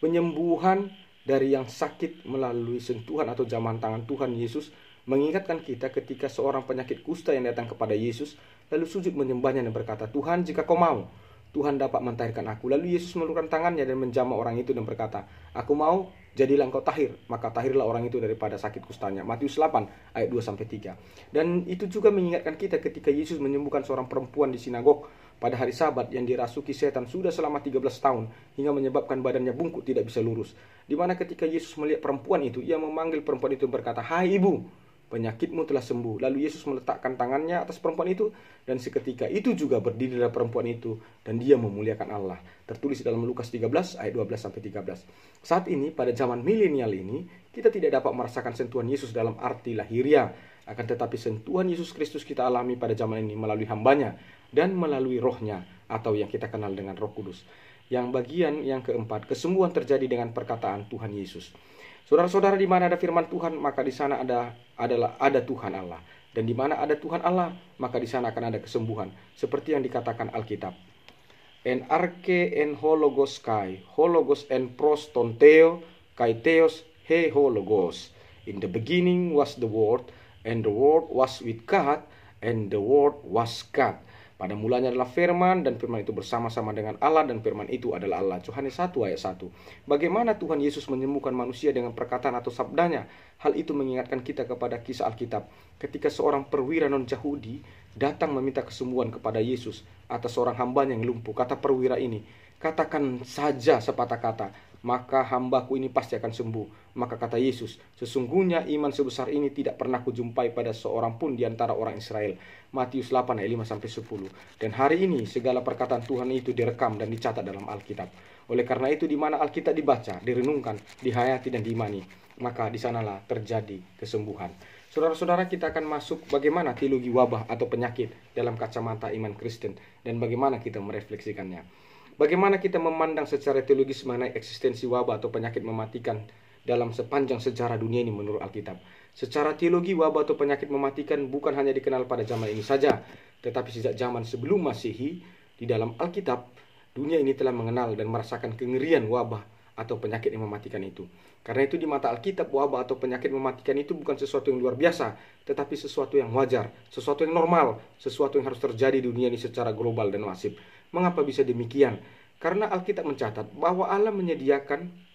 Speaker 1: Penyembuhan dari yang sakit melalui sentuhan atau jamahan tangan Tuhan Yesus mengingatkan kita ketika seorang penyakit kusta yang datang kepada Yesus lalu sujud menyembahnya dan berkata, "Tuhan, jika kau mau, Tuhan dapat mentahirkan aku." Lalu Yesus mengulurkan tangannya dan menjamah orang itu dan berkata, "Aku mau, jadilah engkau tahir." Maka tahirlah orang itu daripada sakit kustanya. Matius 8 ayat 2-3. Dan itu juga mengingatkan kita ketika Yesus menyembuhkan seorang perempuan di sinagog pada hari Sabat yang dirasuki setan sudah selama 13 tahun hingga menyebabkan badannya bungkuk tidak bisa lurus. Di mana ketika Yesus melihat perempuan itu, ia memanggil perempuan itu berkata, "Hai ibu, penyakitmu telah sembuh. Lalu Yesus meletakkan tangannya atas perempuan itu, dan seketika itu juga berdirilah perempuan itu, dan dia memuliakan Allah. Tertulis dalam Lukas 13 ayat 12-13. Saat ini, pada zaman milenial ini, kita tidak dapat merasakan sentuhan Yesus dalam arti lahiriah. Akan tetapi sentuhan Yesus Kristus kita alami pada zaman ini melalui hambanya dan melalui rohnya, atau yang kita kenal dengan Roh Kudus. Yang bagian yang keempat, kesembuhan terjadi dengan perkataan Tuhan Yesus. Saudara-saudara, di mana ada firman Tuhan, maka di sana ada Tuhan Allah. Dan di mana ada Tuhan Allah, maka di sana akan ada kesembuhan. Seperti yang dikatakan Alkitab. En arche en hologos kai, hologos en pros tonteo, kai theos he hologos. In the beginning was the Word, and the Word was with God, and the Word was God. Pada mulanya adalah firman, dan firman itu bersama-sama dengan Allah, dan firman itu adalah Allah. Yohanes 1 ayat 1. Bagaimana Tuhan Yesus menyembuhkan manusia dengan perkataan atau sabdanya? Hal itu mengingatkan kita kepada kisah Alkitab. Ketika seorang perwira non-Yahudi datang meminta kesembuhan kepada Yesus atas seorang hambanya yang lumpuh, kata perwira ini, katakan saja sepatah kata, maka hambaku ini pasti akan sembuh. Maka kata Yesus, sesungguhnya iman sebesar ini tidak pernah kujumpai pada seorang pun di antara orang Israel. Matius 8 ayat 5-10. Dan hari ini segala perkataan Tuhan itu direkam dan dicatat dalam Alkitab. Oleh karena itu, di mana Alkitab dibaca, direnungkan, dihayati dan diimani, maka di sanalah terjadi kesembuhan. Saudara-saudara, kita akan masuk bagaimana teologi wabah atau penyakit dalam kacamata iman Kristen, dan bagaimana kita merefleksikannya. Bagaimana kita memandang secara teologis mengenai eksistensi wabah atau penyakit mematikan dalam sepanjang sejarah dunia ini menurut Alkitab. Secara teologi, wabah atau penyakit mematikan bukan hanya dikenal pada zaman ini saja, tetapi sejak zaman sebelum Masehi, di dalam Alkitab, dunia ini telah mengenal dan merasakan kengerian wabah atau penyakit yang mematikan itu. Karena itu di mata Alkitab, wabah atau penyakit mematikan itu bukan sesuatu yang luar biasa, tetapi sesuatu yang wajar, sesuatu yang normal, sesuatu yang harus terjadi di dunia ini secara global dan masif. Mengapa bisa demikian? Karena Alkitab mencatat bahwa Allah menyediakan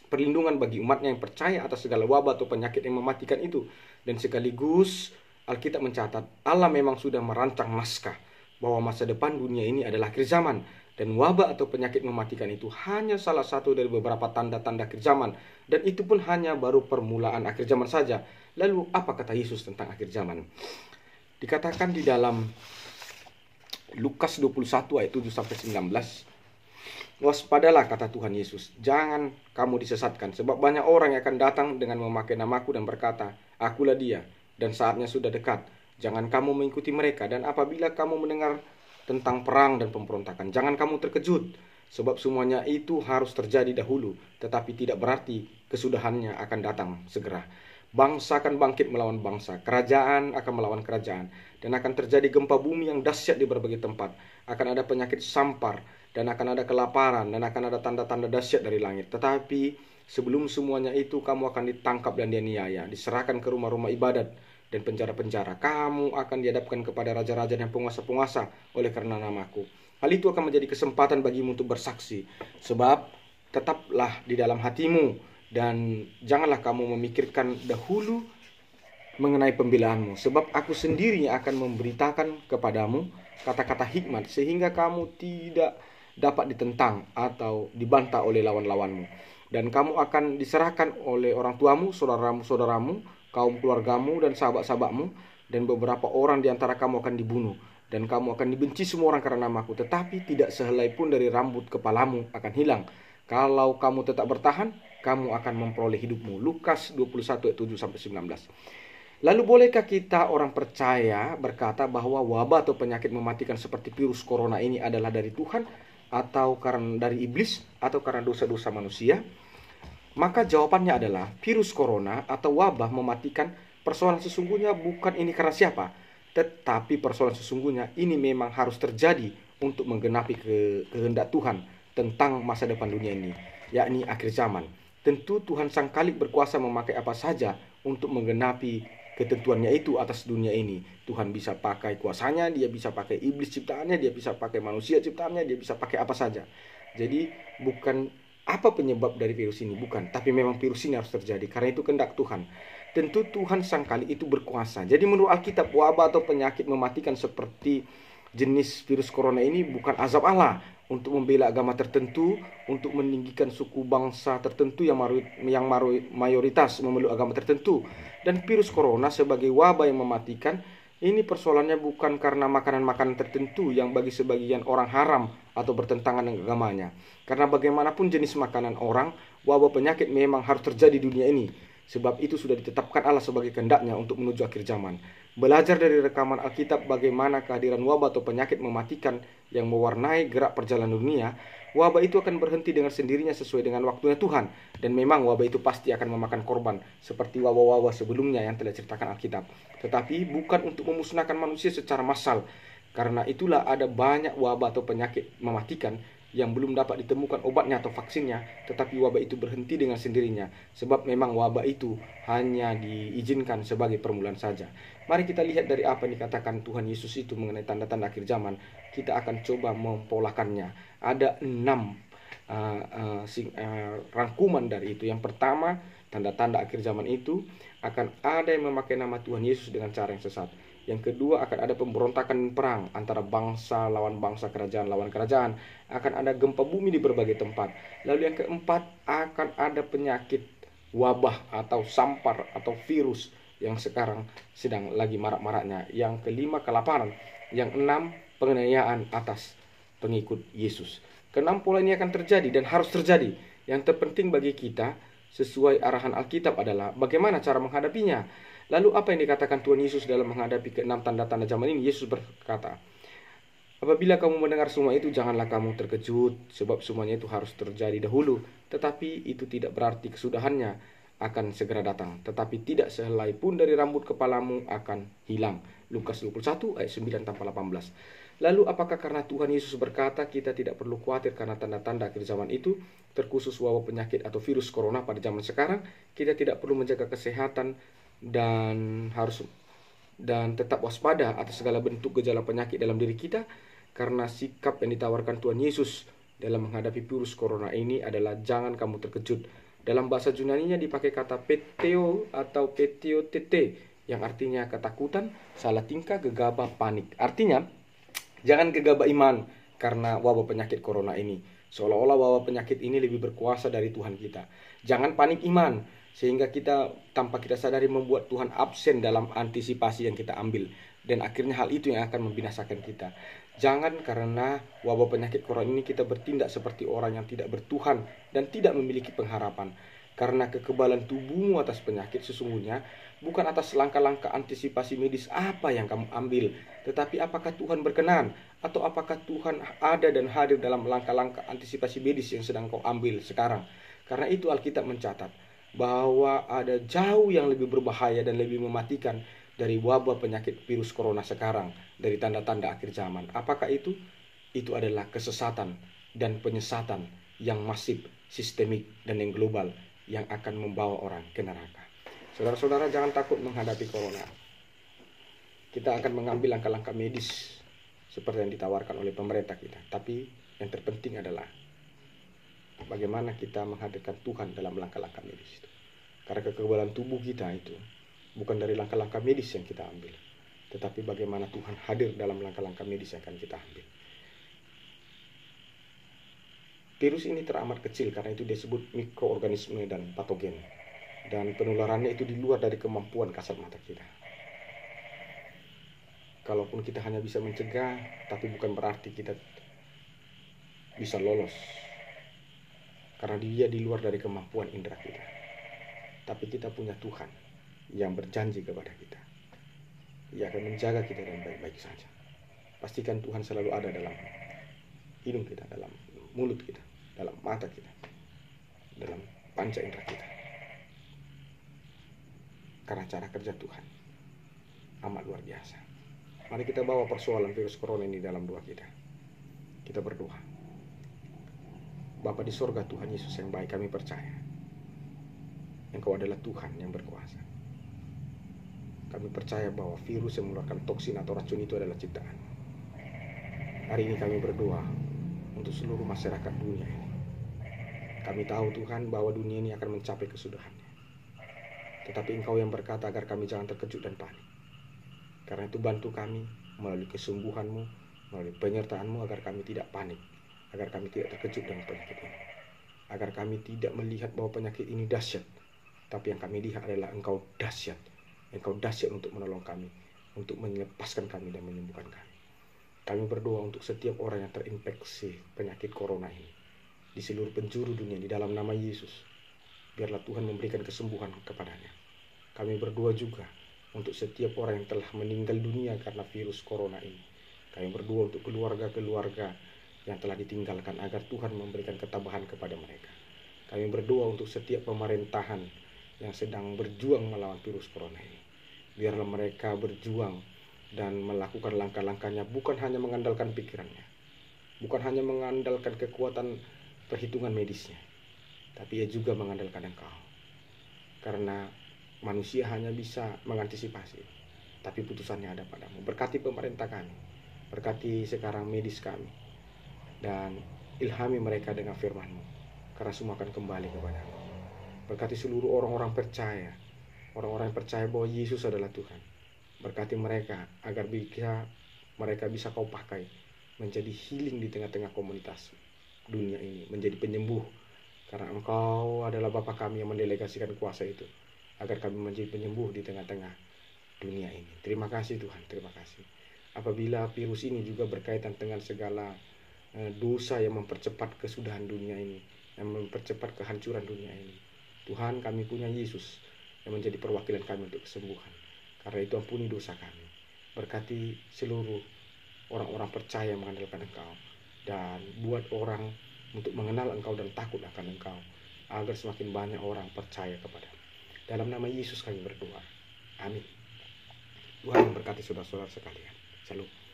Speaker 1: perlindungan bagi umatnya yang percaya atas segala wabah atau penyakit yang mematikan itu. Dan sekaligus Alkitab mencatat Allah memang sudah merancang naskah bahwa masa depan dunia ini adalah akhir zaman. Dan wabah atau penyakit mematikan itu hanya salah satu dari beberapa tanda-tanda akhir zaman. Dan itu pun hanya baru permulaan akhir zaman saja. Lalu apa kata Yesus tentang akhir zaman? Dikatakan di dalam Lukas 21 ayat 7-19. Waspadalah, kata Tuhan Yesus, jangan kamu disesatkan, sebab banyak orang yang akan datang dengan memakai namaku dan berkata, akulah dia, dan saatnya sudah dekat. Jangan kamu mengikuti mereka, dan apabila kamu mendengar tentang perang dan pemberontakan, jangan kamu terkejut, sebab semuanya itu harus terjadi dahulu, tetapi tidak berarti kesudahannya akan datang segera. Bangsa akan bangkit melawan bangsa, kerajaan akan melawan kerajaan, dan akan terjadi gempa bumi yang dahsyat di berbagai tempat. Akan ada penyakit sampar, dan akan ada kelaparan, dan akan ada tanda-tanda dahsyat dari langit. Tetapi sebelum semuanya itu, kamu akan ditangkap dan dianiaya, diserahkan ke rumah-rumah ibadat dan penjara-penjara. Kamu akan dihadapkan kepada raja-raja dan penguasa-penguasa oleh karena namaku. Hal itu akan menjadi kesempatan bagimu untuk bersaksi. Sebab tetaplah di dalam hatimu, dan janganlah kamu memikirkan dahulu mengenai pembelaanmu. Sebab aku sendiri akan memberitakan kepadamu kata-kata hikmat, sehingga kamu tidak dapat ditentang atau dibantah oleh lawan-lawanmu. Dan kamu akan diserahkan oleh orang tuamu, saudaramu, kaum keluargamu, dan sahabat-sahabatmu. Dan beberapa orang di antara kamu akan dibunuh. Dan kamu akan dibenci semua orang karena namaku. Tetapi tidak sehelai pun dari rambut kepalamu akan hilang. Kalau kamu tetap bertahan, kamu akan memperoleh hidupmu. Lukas 21 ayat 7-19. Lalu bolehkah kita orang percaya berkata bahwa wabah atau penyakit mematikan seperti virus corona ini adalah dari Tuhan, atau karena dari iblis, atau karena dosa-dosa manusia? Maka jawabannya adalah virus corona atau wabah mematikan, persoalan sesungguhnya bukan ini karena siapa, tetapi persoalan sesungguhnya ini memang harus terjadi untuk menggenapi kehendak Tuhan tentang masa depan dunia ini, yakni akhir zaman. Tentu Tuhan Sang Khalik berkuasa memakai apa saja untuk menggenapi ketentuannya itu atas dunia ini. Tuhan bisa pakai kuasanya, dia bisa pakai iblis ciptaannya, dia bisa pakai manusia ciptaannya, dia bisa pakai apa saja. Jadi bukan apa penyebab dari virus ini, bukan, tapi memang virus ini harus terjadi karena itu kehendak Tuhan. Tentu Tuhan Sang Khalik itu berkuasa. Jadi menurut Alkitab, wabah atau penyakit mematikan seperti jenis virus corona ini bukan azab Allah, untuk membela agama tertentu, untuk meninggikan suku bangsa tertentu yang mayoritas memeluk agama tertentu. Dan virus corona sebagai wabah yang mematikan, ini persoalannya bukan karena makanan-makanan tertentu yang bagi sebagian orang haram atau bertentangan dengan agamanya. Karena bagaimanapun jenis makanan orang, wabah penyakit memang harus terjadi di dunia ini. Sebab itu sudah ditetapkan Allah sebagai kehendaknya untuk menuju akhir zaman. Belajar dari rekaman Alkitab bagaimana kehadiran wabah atau penyakit mematikan yang mewarnai gerak perjalanan dunia, wabah itu akan berhenti dengan sendirinya sesuai dengan waktunya Tuhan. Dan memang wabah itu pasti akan memakan korban, seperti wabah-wabah sebelumnya yang telah diceritakan Alkitab. Tetapi bukan untuk memusnahkan manusia secara massal. Karena itulah ada banyak wabah atau penyakit mematikan yang belum dapat ditemukan obatnya atau vaksinnya, tetapi wabah itu berhenti dengan sendirinya, sebab memang wabah itu hanya diizinkan sebagai permulaan saja. Mari kita lihat dari apa yang dikatakan Tuhan Yesus itu mengenai tanda-tanda akhir zaman. Kita akan coba mempolakannya. Ada 6 rangkuman dari itu. Yang pertama, tanda-tanda akhir zaman itu akan ada yang memakai nama Tuhan Yesus dengan cara yang sesat. Yang kedua, akan ada pemberontakan perang antara bangsa lawan bangsa, kerajaan lawan kerajaan. Akan ada gempa bumi di berbagai tempat. Lalu yang keempat, akan ada penyakit, wabah atau sampar atau virus yang sekarang sedang lagi marak-maraknya. Yang kelima, kelaparan. Yang enam, penganiayaan atas pengikut Yesus. Keenam pola ini akan terjadi dan harus terjadi. Yang terpenting bagi kita sesuai arahan Alkitab adalah bagaimana cara menghadapinya. Lalu apa yang dikatakan Tuhan Yesus dalam menghadapi keenam tanda-tanda zaman ini? Yesus berkata, apabila kamu mendengar semua itu, janganlah kamu terkejut, sebab semuanya itu harus terjadi dahulu. Tetapi itu tidak berarti kesudahannya akan segera datang. Tetapi tidak sehelai pun dari rambut kepalamu akan hilang. Lukas 21 ayat 9 sampai 18. Lalu apakah karena Tuhan Yesus berkata kita tidak perlu khawatir karena tanda-tanda akhir zaman itu, terkhusus wabah penyakit atau virus corona pada zaman sekarang, kita tidak perlu menjaga kesehatan dan tetap waspada atas segala bentuk gejala penyakit dalam diri kita, karena sikap yang ditawarkan Tuhan Yesus dalam menghadapi virus corona ini adalah jangan kamu terkejut. Dalam bahasa Yunani-nya dipakai kata peteo atau peteo-tete yang artinya ketakutan, salah tingkah, gegabah, panik. Artinya jangan gegabah iman karena wabah penyakit corona ini, seolah-olah wabah penyakit ini lebih berkuasa dari Tuhan kita. Jangan panik iman sehingga kita tanpa kita sadari membuat Tuhan absen dalam antisipasi yang kita ambil, dan akhirnya hal itu yang akan membinasakan kita. Jangan karena wabah penyakit corona ini kita bertindak seperti orang yang tidak bertuhan dan tidak memiliki pengharapan. Karena kekebalan tubuhmu atas penyakit sesungguhnya bukan atas langkah-langkah antisipasi medis apa yang kamu ambil, tetapi apakah Tuhan berkenan, atau apakah Tuhan ada dan hadir dalam langkah-langkah antisipasi medis yang sedang kau ambil sekarang. Karena itu Alkitab mencatat bahwa ada jauh yang lebih berbahaya dan lebih mematikan dari wabah penyakit virus corona sekarang, dari tanda-tanda akhir zaman. Apakah itu? Itu adalah kesesatan dan penyesatan yang masif, sistemik, dan yang global yang akan membawa orang ke neraka. Saudara-saudara, jangan takut menghadapi corona. Kita akan mengambil langkah-langkah medis seperti yang ditawarkan oleh pemerintah kita. Tapi yang terpenting adalah bagaimana kita menghadirkan Tuhan dalam langkah-langkah medis itu. Karena kekebalan tubuh kita itu bukan dari langkah-langkah medis yang kita ambil, tetapi bagaimana Tuhan hadir dalam langkah-langkah medis yang akan kita ambil. Virus ini teramat kecil karena itu disebut mikroorganisme dan patogen. Dan penularannya itu di luar dari kemampuan kasat mata kita. Kalaupun kita hanya bisa mencegah, tapi bukan berarti kita bisa lolos. Karena dia di luar dari kemampuan indera kita. Tapi kita punya Tuhan yang berjanji kepada kita. Ia akan menjaga kita dengan baik-baik saja. Pastikan Tuhan selalu ada dalam hidung kita, dalam mulut kita, dalam mata kita, dalam panca indera kita. Karena cara kerja Tuhan amat luar biasa. Mari kita bawa persoalan virus corona ini dalam doa kita. Kita berdoa. Bapa di sorga, Tuhan Yesus yang baik, kami percaya Engkau adalah Tuhan yang berkuasa. Kami percaya bahwa virus yang mengeluarkan toksin atau racun itu adalah ciptaan. Hari ini kami berdoa untuk seluruh masyarakat dunia ini. Kami tahu Tuhan bahwa dunia ini akan mencapai kesudahannya. Tetapi Engkau yang berkata agar kami jangan terkejut dan panik. Karena itu bantu kami melalui kesembuhan-Mu, melalui penyertaan-Mu agar kami tidak panik. agar kami tidak terkejut dengan penyakit ini. Agar kami tidak melihat bahwa penyakit ini dahsyat, tapi yang kami lihat adalah Engkau dahsyat. Engkau dahsyat untuk menolong kami, untuk melepaskan kami dan menyembuhkan kami. Kami berdoa untuk setiap orang yang terinfeksi penyakit corona ini di seluruh penjuru dunia di dalam nama Yesus. Biarlah Tuhan memberikan kesembuhan kepadanya. Kami berdoa juga untuk setiap orang yang telah meninggal dunia karena virus corona ini. Kami berdoa untuk keluarga-keluarga yang telah ditinggalkan agar Tuhan memberikan ketabahan kepada mereka. Kami berdoa untuk setiap pemerintahan yang sedang berjuang melawan virus corona ini. Biarlah mereka berjuang dan melakukan langkah-langkahnya bukan hanya mengandalkan pikirannya, bukan hanya mengandalkan kekuatan perhitungan medisnya, tapi ia juga mengandalkan Engkau. Karena manusia hanya bisa mengantisipasi, tapi putusannya ada padamu. Berkati pemerintah kami, berkati sekarang medis kami, dan ilhami mereka dengan firman-Mu, karena semua akan kembali kepadamu. Berkati seluruh orang-orang percaya, orang-orang yang percaya bahwa Yesus adalah Tuhan. Berkati mereka agar mereka bisa Kau pakai menjadi healing di tengah-tengah komunitas dunia ini, menjadi penyembuh, karena Engkau adalah Bapa kami yang mendelegasikan kuasa itu agar kami menjadi penyembuh di tengah-tengah dunia ini. Terima kasih Tuhan, terima kasih. Apabila virus ini juga berkaitan dengan segala dosa yang mempercepat kesudahan dunia ini, yang mempercepat kehancuran dunia ini, Tuhan, kami punya Yesus yang menjadi perwakilan kami untuk kesembuhan. Karena itu ampuni dosa kami. Berkati seluruh orang-orang percaya yang mengandalkan Engkau, dan buat orang untuk mengenal Engkau dan takut akan Engkau, agar semakin banyak orang percaya kepada-Mu. Dalam nama Yesus kami berdoa. Amin. Tuhan memberkati saudara-saudara sekalian. Shalom.